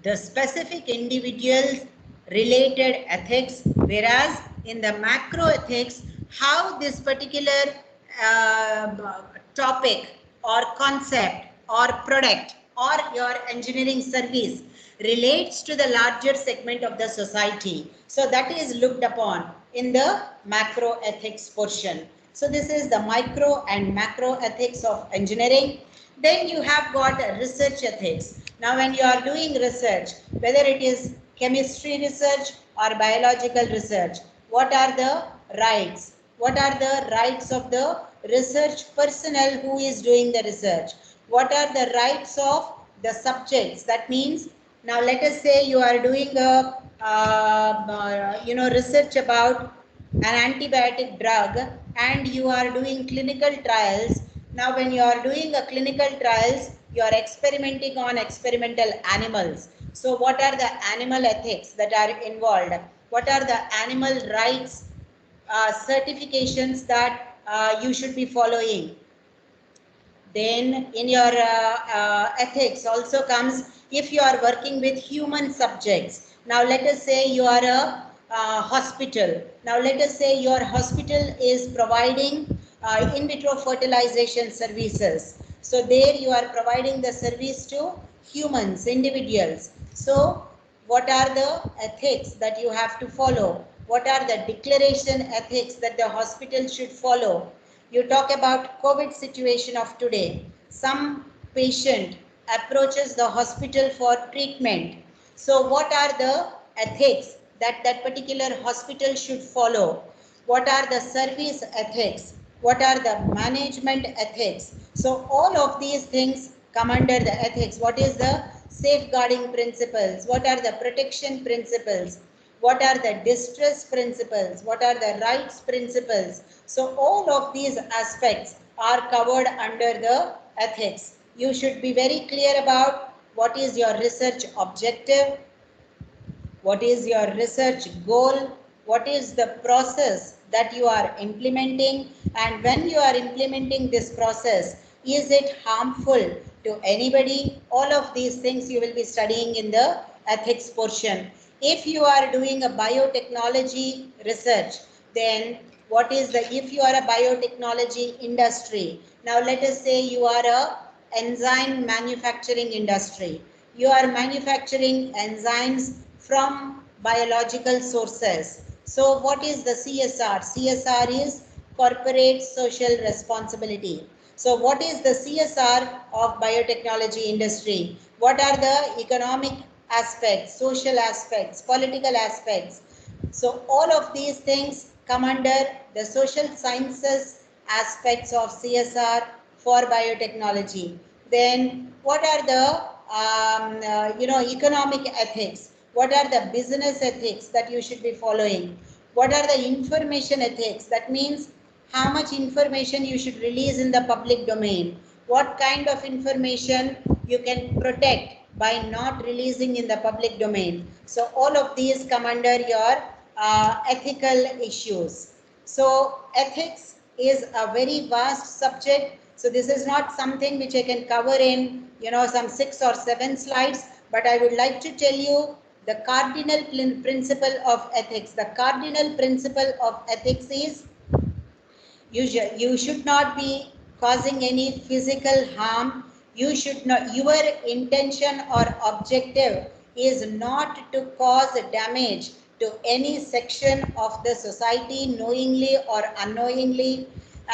Speaker 2: the specific individuals related ethics, whereas in the macroethics, how this particular topic or concept or product or your engineering service relates to the larger segment of the society. So that is looked upon in the macro ethics portion. So this is the micro and macro ethics of engineering. Then you have got research ethics. Now when you are doing research, whether it is chemistry research, or biological research? What are the rights? What are the rights of the research personnel who is doing the research? What are the rights of the subjects? That means, now let us say you are doing a research about an antibiotic drug and you are doing clinical trials. Now when you are doing a clinical trials, you are experimenting on experimental animals. So what are the animal ethics that are involved? What are the animal rights certifications that you should be following? Then in your ethics also comes if you are working with human subjects. Now let us say you are a hospital. Now let us say your hospital is providing in vitro fertilization services. So there you are providing the service to humans, individuals. So what are the ethics that you have to follow? What are the declaration ethics that the hospital should follow? You talk about COVID situation of today. Some patient approaches the hospital for treatment. So what are the ethics that that particular hospital should follow? What are the service ethics? What are the management ethics? So all of these things come under the ethics. What is the safeguarding principles? What are the protection principles? What are the distress principles? What are the rights principles? So all of these aspects are covered under the ethics. You should be very clear about what is your research objective, what is your research goal, what is the process that you are implementing, and when you are implementing this process, is it harmful to anybody? All of these things you will be studying in the ethics portion. If you are doing a biotechnology research, then what is the, if you are a biotechnology industry, now let us say you are a enzyme manufacturing industry. You are manufacturing enzymes from biological sources. So what is the CSR? CSR is corporate social responsibility. So what is the CSR of biotechnology industry? What are the economic aspects, social aspects, political aspects? So all of these things come under the social sciences aspects of CSR for biotechnology. Then what are the economic ethics? What are the business ethics that you should be following? What are the information ethics? That means how much information you should release in the public domain. What kind of information you can protect by not releasing in the public domain. So all of these come under your ethical issues. So ethics is a very vast subject. So this is not something which I can cover in some 6 or 7 slides, but I would like to tell you the cardinal principle of ethics. The cardinal principle of ethics is you should not be causing any physical harm. You should not, your intention or objective is not to cause damage to any section of the society knowingly or unknowingly,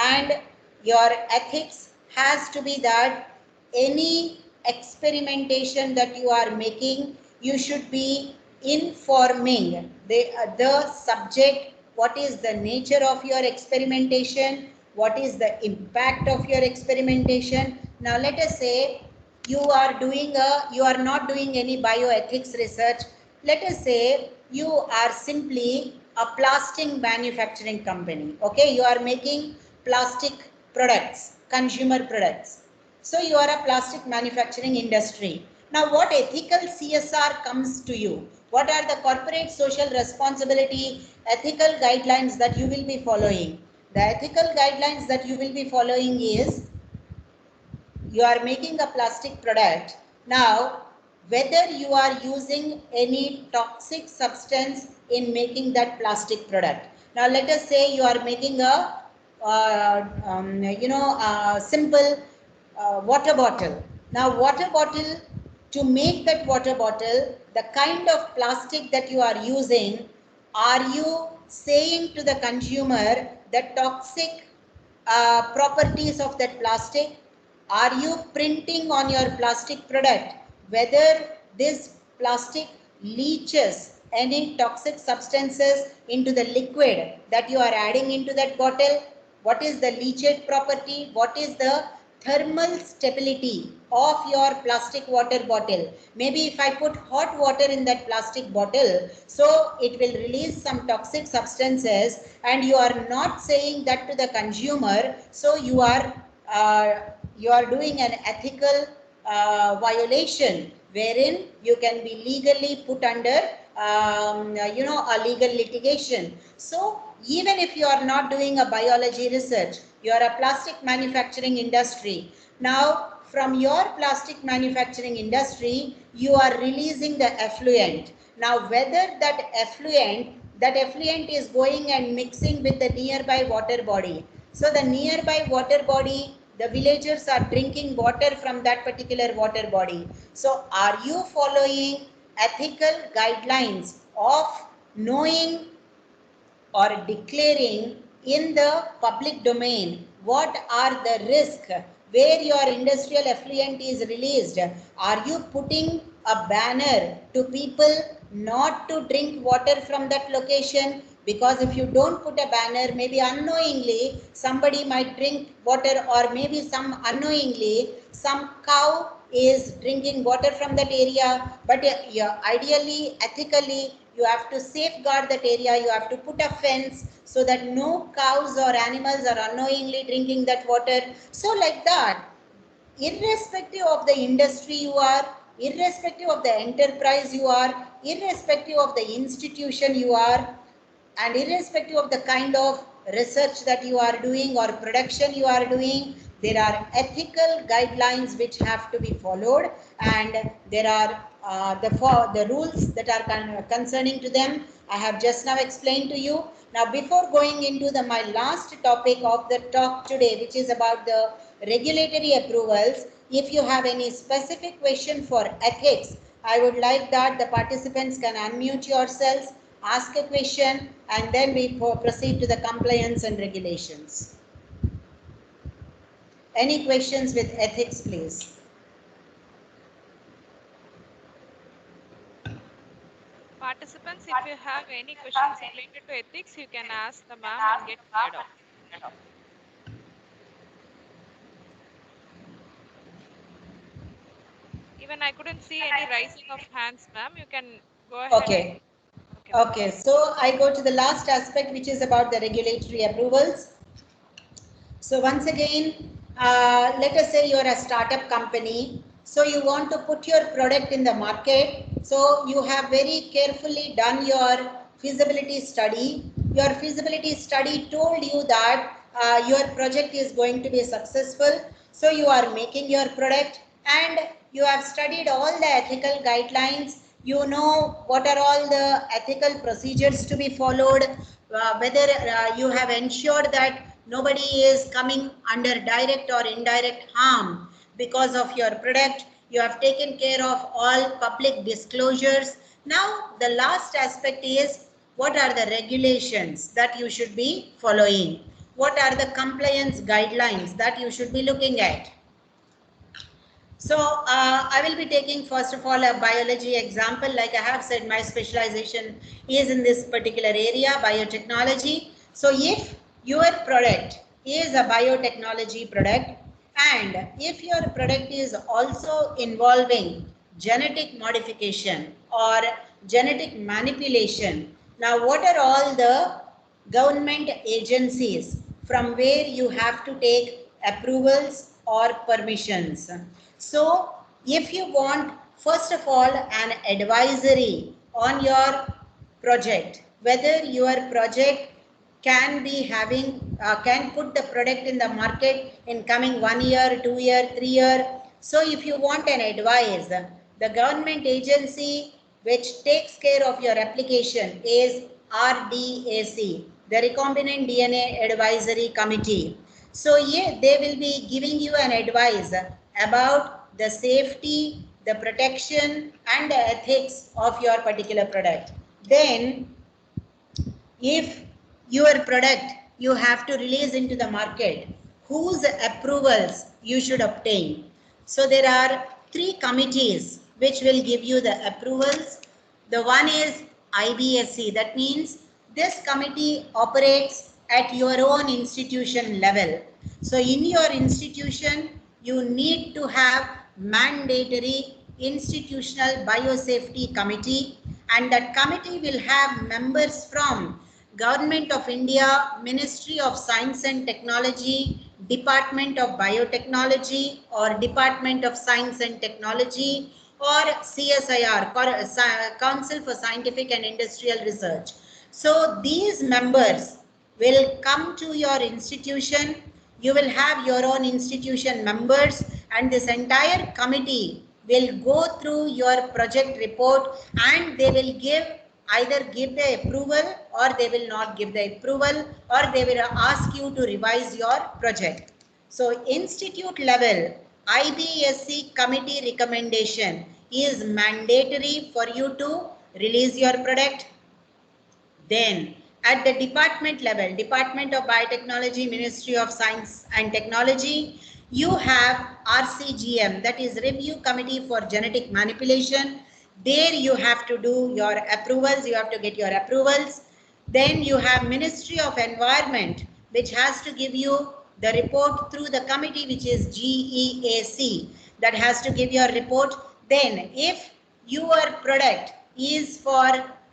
Speaker 2: and your ethics has to be that any experimentation that you are making, you should be informing the subject what is the nature of your experimentation, what is the impact of your experimentation. Now let us say you are not doing any bioethics research. Let us say you are simply a plastic manufacturing company. Okay, you are making plastic products, consumer products. So you are a plastic manufacturing industry. Now what ethical CSR comes to you? What are the corporate social responsibility ethical guidelines that you will be following? The ethical guidelines that you will be following is, you are making a plastic product. Now, whether you are using any toxic substance in making that plastic product. Now, let us say you are making a simple water bottle. Now, water bottle, to make that water bottle, the kind of plastic that you are using, are you saying to the consumer the toxic properties of that plastic? Are you printing on your plastic product whether this plastic leaches any toxic substances into the liquid that you are adding into that bottle. What is the leachate property? What is the thermal stability of your plastic water bottle? Maybe if I put hot water in that plastic bottle, so it will release some toxic substances, and you are not saying that to the consumer, so you are doing an ethical violation, wherein you can be legally put under a legal litigation. So even if you are not doing a biology research, you are a plastic manufacturing industry. Now from your plastic manufacturing industry, you are releasing the effluent. Now whether that effluent is going and mixing with the nearby water body. So the nearby water body, the villagers are drinking water from that particular water body. So are you following ethical guidelines of knowing or declaring in the public domain what are the risks where your industrial effluent is released? Are you putting a banner to people not to drink water from that location? Because if you don't put a banner, maybe unknowingly somebody might drink water, or maybe some unknowingly some cow is drinking water from that area. But ideally, ethically, you have to safeguard that area. You have to put a fence so that no cows or animals are unknowingly drinking that water. So like that, irrespective of the industry you are, irrespective of the enterprise you are, irrespective of the institution you are, and irrespective of the kind of research that you are doing or production you are doing, there are ethical guidelines which have to be followed, and there are the rules that are concerning to them. I have just now explained to you. Now before going into my last topic of the talk today, which is about the regulatory approvals, if you have any specific question for ethics, I would like that the participants can unmute yourselves, ask a question, and then we proceed to the compliance and regulations. Any questions with ethics, please?
Speaker 5: Participants, if you have any questions related to ethics, you can ask the ma'am and get cleared out. Even I couldn't see any raising of hands, ma'am. You can go ahead.
Speaker 2: Okay. Okay, so I go to the last aspect, which is about the regulatory approvals. So once again, let us say you are a startup company. So you want to put your product in the market. So you have very carefully done your feasibility study. Your feasibility study told you that your project is going to be successful. So you are making your product, and you have studied all the ethical guidelines. You know what are all the ethical procedures to be followed, whether you have ensured that nobody is coming under direct or indirect harm because of your product. You have taken care of all public disclosures. Now the last aspect is, what are the regulations that you should be following? What are the compliance guidelines that you should be looking at? So I will be taking first of all a biology example. Like I have said, my specialization is in this particular area, biotechnology. So if your product is a biotechnology product, and if your product is also involving genetic modification or genetic manipulation, now what are all the government agencies from where you have to take approvals or permissions? So if you want, first of all, an advisory on your project, whether your project can be having, can put the product in the market in coming 1 year, 2 year, 3 year. So if you want an advice, the government agency which takes care of your application is RDAC, the Recombinant DNA Advisory Committee. So yeah, they will be giving you an advice about the safety, the protection, and the ethics of your particular product. Then, if your product you have to release into the market, whose approvals you should obtain? So there are 3 committees which will give you the approvals. The one is IBSC. That means this committee operates at your own institution level. So in your institution, you need to have mandatory institutional biosafety committee, and that committee will have members from Government of India, Ministry of Science and Technology, Department of Biotechnology or Department of Science and Technology, or CSIR, Council for Scientific and Industrial Research. So these members will come to your institution. You will have your own institution members, and this entire committee will go through your project report, and they will either give the approval or they will not give the approval, or they will ask you to revise your project. So institute level IBSC committee recommendation is mandatory for you to release your product. Then at the department level, Department of Biotechnology, Ministry of Science and Technology, you have RCGM, that is Review Committee for Genetic Manipulation. There you have to do your approvals, you have to get your approvals. Then you have Ministry of Environment, which has to give you the report through the committee, which is GEAC, that has to give your report. Then if your product is for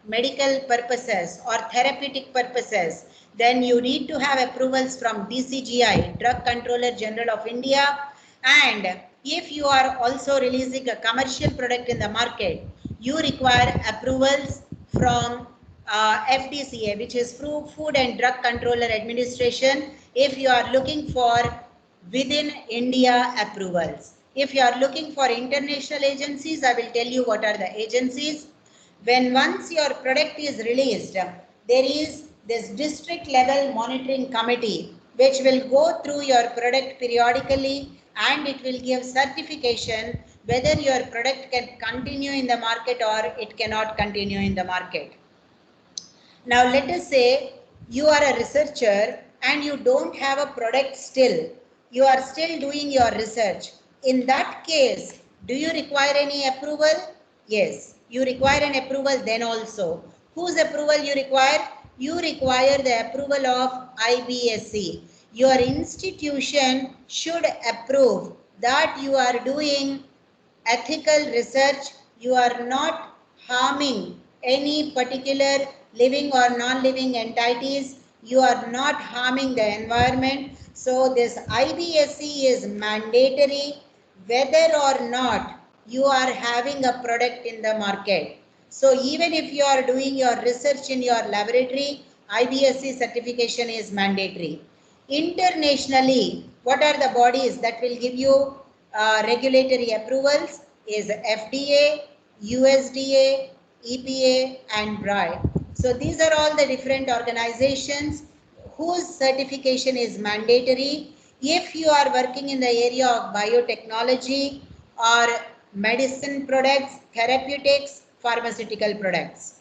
Speaker 2: medical purposes or therapeutic purposes, then you need to have approvals from DCGI, Drug Controller General of India. And if you are also releasing a commercial product in the market, you require approvals from FDCA, which is Food and Drug Controller Administration, if you are looking for within India approvals. If you are looking for international agencies, I will tell you what are the agencies. When once your product is released, there is this district level monitoring committee which will go through your product periodically, and it will give certification whether your product can continue in the market or it cannot continue in the market. Now let us say you are a researcher and you don't have a product still. You are still doing your research. In that case, do you require any approval? Yes, you require an approval then also. Whose approval you require? You require the approval of IBSC. Your institution should approve that you are doing ethical research. You are not harming any particular living or non-living entities. You are not harming the environment. So this IBSC is mandatory whether or not you are having a product in the market. So even if you are doing your research in your laboratory, IBSC certification is mandatory. Internationally, what are the bodies that will give you regulatory approvals? Is FDA, USDA, EPA and BRI. So these are all the different organizations whose certification is mandatory if you are working in the area of biotechnology or medicine products, therapeutics, pharmaceutical products.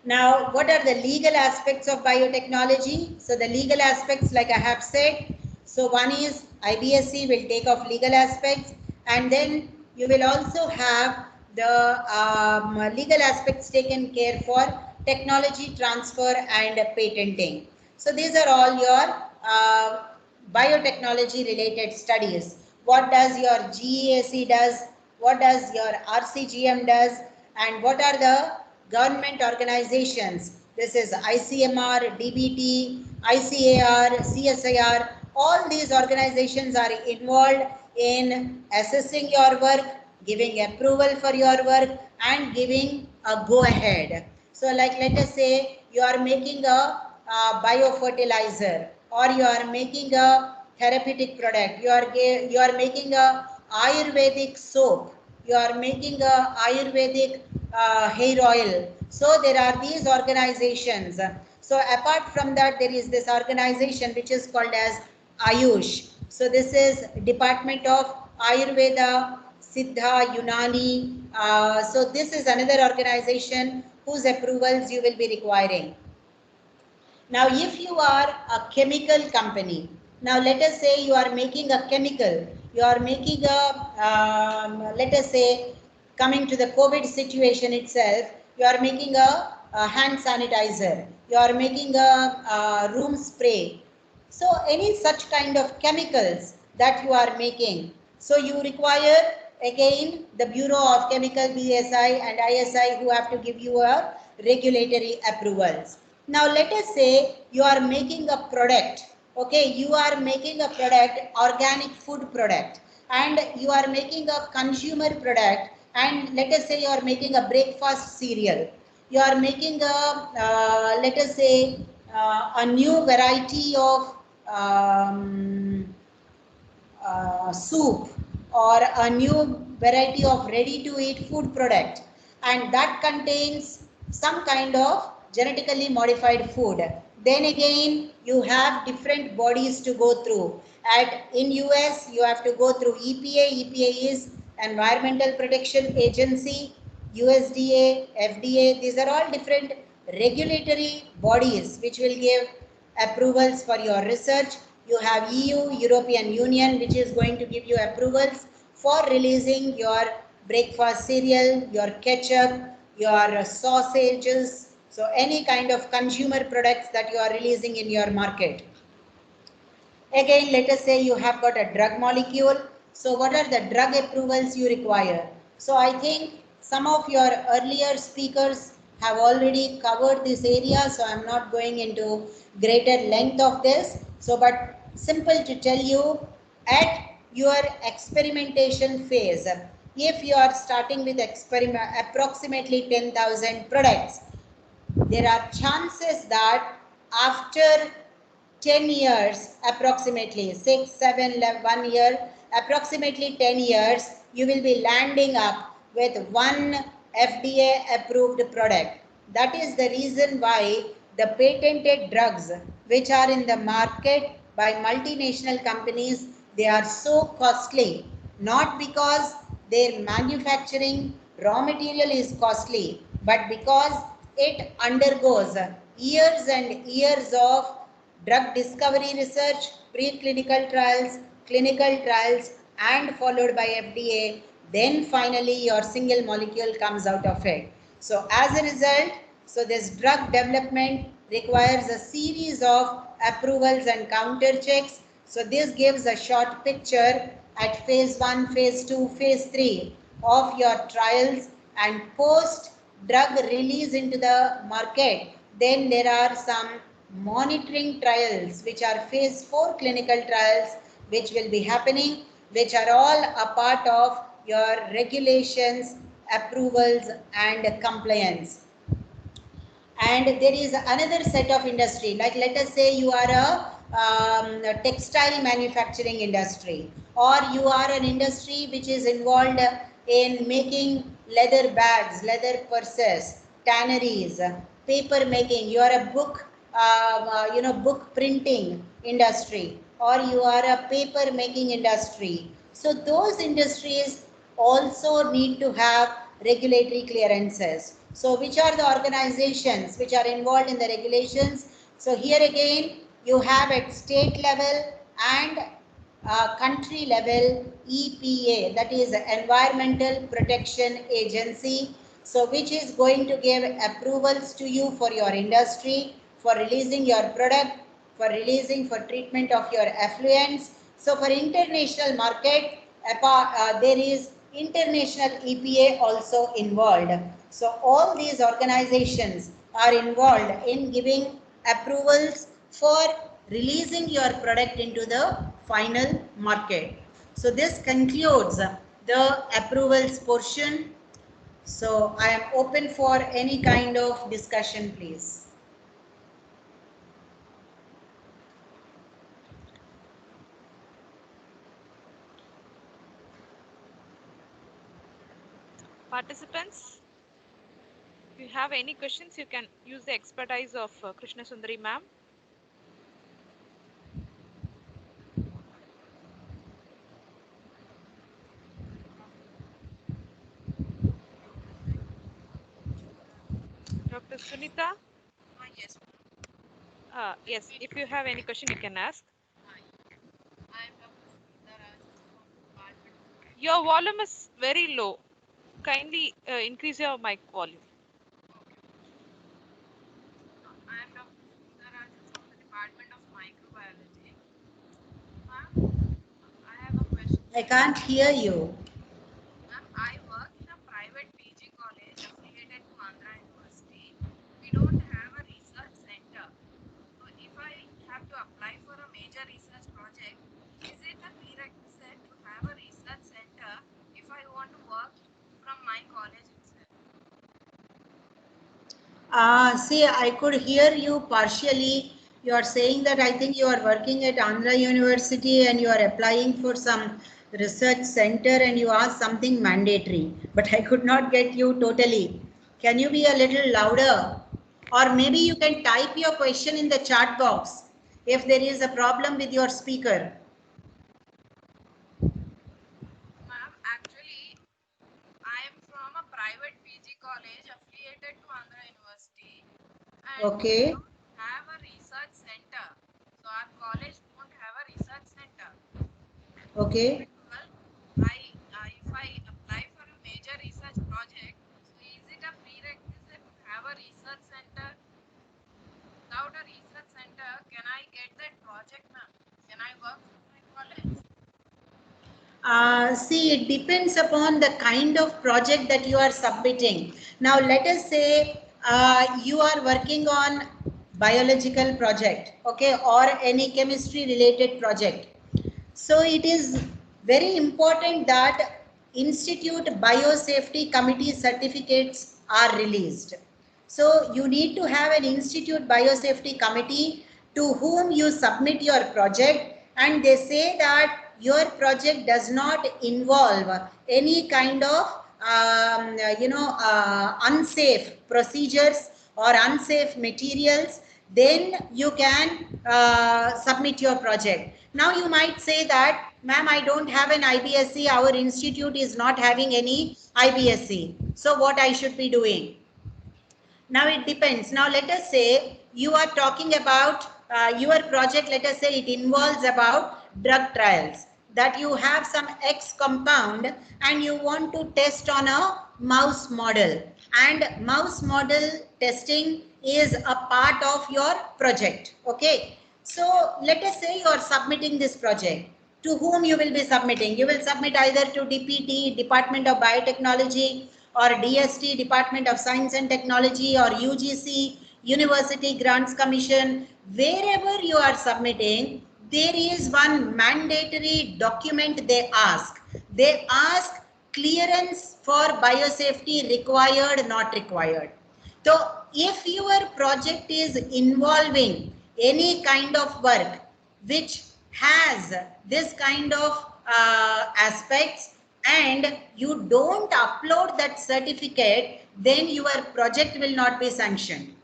Speaker 2: Now, what are the legal aspects of biotechnology? So the legal aspects, like I have said, so one is IBSC will take off legal aspects, and then you will also have the legal aspects taken care for technology transfer and patenting. So these are all your biotechnology related studies. What does your GEAC does? What does your RCGM does? And what are the government organizations? This is ICMR, DBT, ICAR, CSIR. All these organizations are involved in assessing your work, giving approval for your work, and giving a go ahead. So like let us say you are making a biofertilizer, or you are making a therapeutic product, you are making a Ayurvedic soap, you are making a Ayurvedic hair oil. So there are these organizations. So apart from that, there is this organization which is called as Ayush. So this is Department of Ayurveda, Siddha, Unani. So this is another organization whose approvals you will be requiring. Now, if you are a chemical company, now let us say you are making a chemical, you are making a, let us say, coming to the COVID situation itself, you are making a hand sanitizer, you are making a room spray. So any such kind of chemicals that you are making, so you require again the Bureau of Chemical, BSI and ISI, who have to give you a regulatory approvals. Now let us say you are making a product, okay, you are making a product, organic food product, and you are making a consumer product, and let us say you are making a breakfast cereal, you are making a let us say a new variety of soup or a new variety of ready to eat food product, and that contains some kind of genetically modified food, then again you have different bodies to go through. In US you have to go through EPA is Environmental Protection Agency, USDA, FDA. These are all different regulatory bodies which will give approvals for your research. You have EU, European Union, which is going to give you approvals for releasing your breakfast cereal, your ketchup, your sausages, so any kind of consumer products that you are releasing in your market. Again, let us say you have got a drug molecule. So what are the drug approvals you require? So I think some of your earlier speakers have already covered this area, so I'm not going into greater length of this. So but simple to tell you, at your experimentation phase, if you are starting with approximately 10,000 products, there are chances that after 10 years, approximately 6, 7, 1 year, approximately 10 years, you will be landing up with one FDA approved product. That is the reason why the patented drugs which are in the market by multinational companies, they are so costly, not because their manufacturing raw material is costly, but because it undergoes years and years of drug discovery research, preclinical trials, clinical trials, and followed by FDA. Then finally your single molecule comes out of it. So as a result, so this drug development requires a series of approvals and counter checks. So this gives a short picture at phase 1, phase 2, phase 3 of your trials, and post drug release into the market. Then there are some monitoring trials which are phase 4 clinical trials which will be happening, which are all a part of your regulations, approvals and compliance. And there is another set of industry, like let us say you are a textile manufacturing industry, or you are an industry which is involved in making leather bags, leather purses, tanneries, paper making, you are a book book printing industry, or you are a paper making industry. So those industries also need to have regulatory clearances. So which are the organizations which are involved in the regulations? So here again you have at state level and country level EPA, that is Environmental Protection Agency, so which is going to give approvals to you for your industry, for releasing your product, for releasing for treatment of your effluents. So for international market, there is international EPA also involved. So all these organizations are involved in giving approvals for releasing your product into the final market. So this concludes the approvals portion. So I am open for any kind of discussion, please.
Speaker 5: Participants, if you have any questions, you can use the expertise of Krishna Sundhari ma'am. Dr. Sunita?
Speaker 6: Yes.
Speaker 5: Yes, if you have any question, you can ask. Your volume is very low. Kindly increase your mic volume.
Speaker 2: I can't hear you.
Speaker 4: Ma'am, I work in a private PG college affiliated to Andhra University. We don't have a research center. So if I have to apply for a major research project, is it a prerequisite to have a research center if I want to work from my college itself?
Speaker 2: See, I could hear you partially. You are saying that I think you are working at Andhra University and you are applying for some research center and you asked something mandatory, but I could not get you totally. Can you be a little louder? Or maybe you can type your question in the chat box if there is a problem with your speaker.
Speaker 4: Ma'am, actually, I am from a private PG college affiliated to Andhra University, and we
Speaker 2: Okay.
Speaker 4: don't have a research center. So our college don't have a research center.
Speaker 2: Okay.
Speaker 4: Well, if I apply for a major research project, so is it a prerequisite to have a research center? Without a research center, can I get that project, ma'am? Can I work from my college?
Speaker 2: See, it depends upon the kind of project that you are submitting. Now, let us say you are working on biological project, okay, or any chemistry related project. So it is very important that Institute Biosafety Committee certificates are released. So you need to have an Institute Biosafety Committee to whom you submit your project, and they say that your project does not involve any kind of unsafe procedures or unsafe materials, then you can submit your project. Now you might say that, ma'am, I don't have an IBSc, our institute is not having any IBSc. So what I should be doing? Now it depends. Now let us say you are talking about your project, let us say it involves about drug trials, that you have some X compound and you want to test on a mouse model, and mouse model testing is a part of your project. Okay. So let us say you are submitting this project. To whom you will be submitting? You will submit either to DPT, Department of Biotechnology, or DST, Department of Science and Technology, or UGC, University Grants Commission. Wherever you are submitting, there is one mandatory document they ask. They ask clearance for biosafety required, not required. So if your project is involving any kind of work which has this kind of aspects and you don't upload that certificate, then your project will not be sanctioned.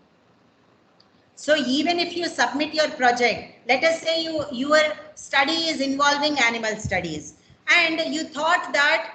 Speaker 2: So even if you submit your project, let us say your study is involving animal studies, and you thought that,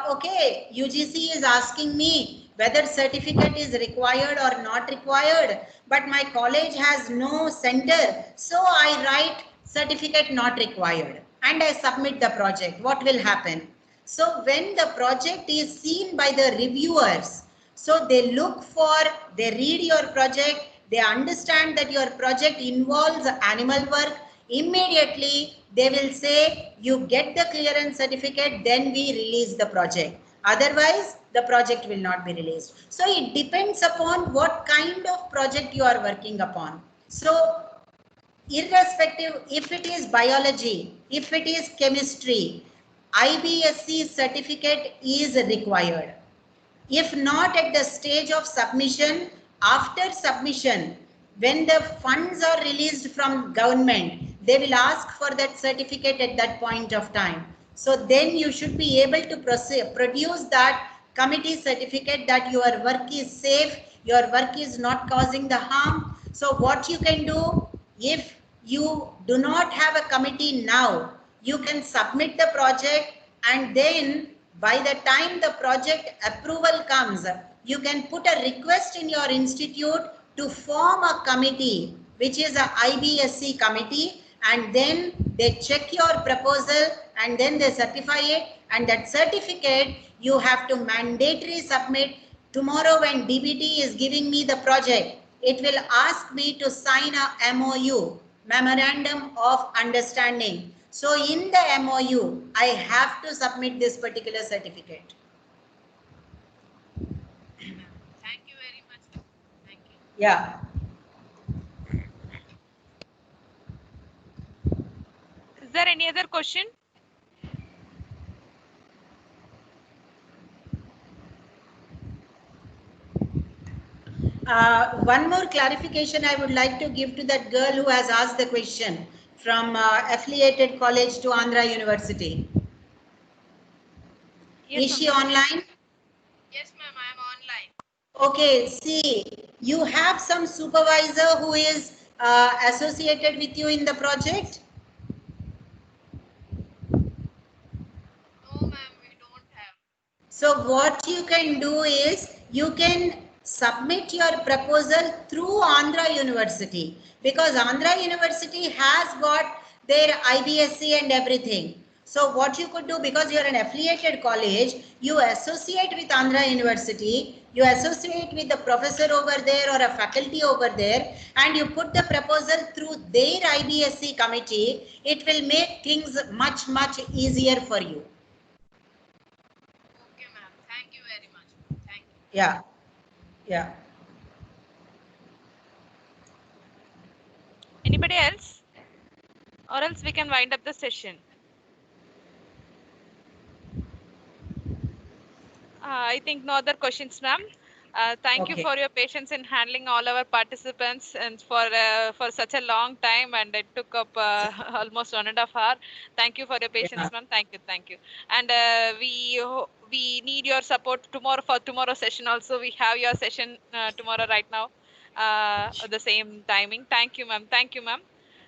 Speaker 2: okay, UGC is asking me whether certificate is required or not required, but my college has no center, so I write certificate not required and I submit the project. What will happen? So when the project is seen by the reviewers, so they read your project, they understand that your project involves animal work, immediately they will say, you get the clearance certificate, then we release the project. Otherwise, the project will not be released. So it depends upon what kind of project you are working upon. So irrespective, if it is biology, if it is chemistry, IBSc certificate is required. If not at the stage of submission, after submission, when the funds are released from government, they will ask for that certificate at that point of time. So then you should be able to produce that committee certificate that your work is safe, your work is not causing the harm. So what you can do, if you do not have a committee now, you can submit the project, and then by the time the project approval comes, you can put a request in your institute to form a committee, which is a IBSc committee, and then they check your proposal and then they certify it, and that certificate you have to mandatory submit. Tomorrow when DBT is giving me the project, it will ask me to sign a MOU, Memorandum of Understanding. So in the MOU, I have to submit this particular certificate.
Speaker 4: Thank you very much. Thank you.
Speaker 2: Yeah.
Speaker 5: Is there any other question?
Speaker 2: One more clarification I would like to give to that girl who has asked the question from affiliated college to Andhra University.
Speaker 5: Yes,
Speaker 2: Is she
Speaker 5: ma'am.
Speaker 2: online?
Speaker 4: Yes, ma'am, I am online.
Speaker 2: Okay, see, you have some supervisor who is associated with you in the project?
Speaker 4: No, ma'am, we don't have.
Speaker 2: So what you can do is you can submit your proposal through Andhra University, because Andhra University has got their IBSc and everything. So what you could do, because you are an affiliated college, you associate with Andhra University, you associate with the professor over there or a faculty over there, and you put the proposal through their IBSc committee. It will make things much, much easier for you.
Speaker 4: Okay, ma'am. Thank you very much. Thank you.
Speaker 2: Yeah, yeah.
Speaker 5: Anybody else? Or else we can wind up the session. I think no other questions, ma'am. Thank you
Speaker 2: Okay.
Speaker 5: for your patience in handling all our participants and for such a long time, and it took up almost 1.5 hours. Thank you for your patience,
Speaker 2: Yeah.
Speaker 5: ma'am. Thank you. And we need your support tomorrow for tomorrow's session. Also, we have your session tomorrow right now, at the same timing. Thank you, ma'am. Thank you, ma'am.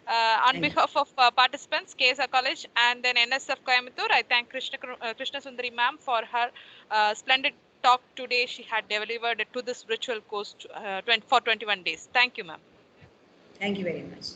Speaker 5: On
Speaker 2: Thank you.
Speaker 5: behalf of participants, KSR College and then NSF Coimbatore, I thank Krishna Sundhari ma'am for her splendid talk today she had delivered to this virtual course for 21 days. Thank you, ma'am.
Speaker 2: Thank you very much.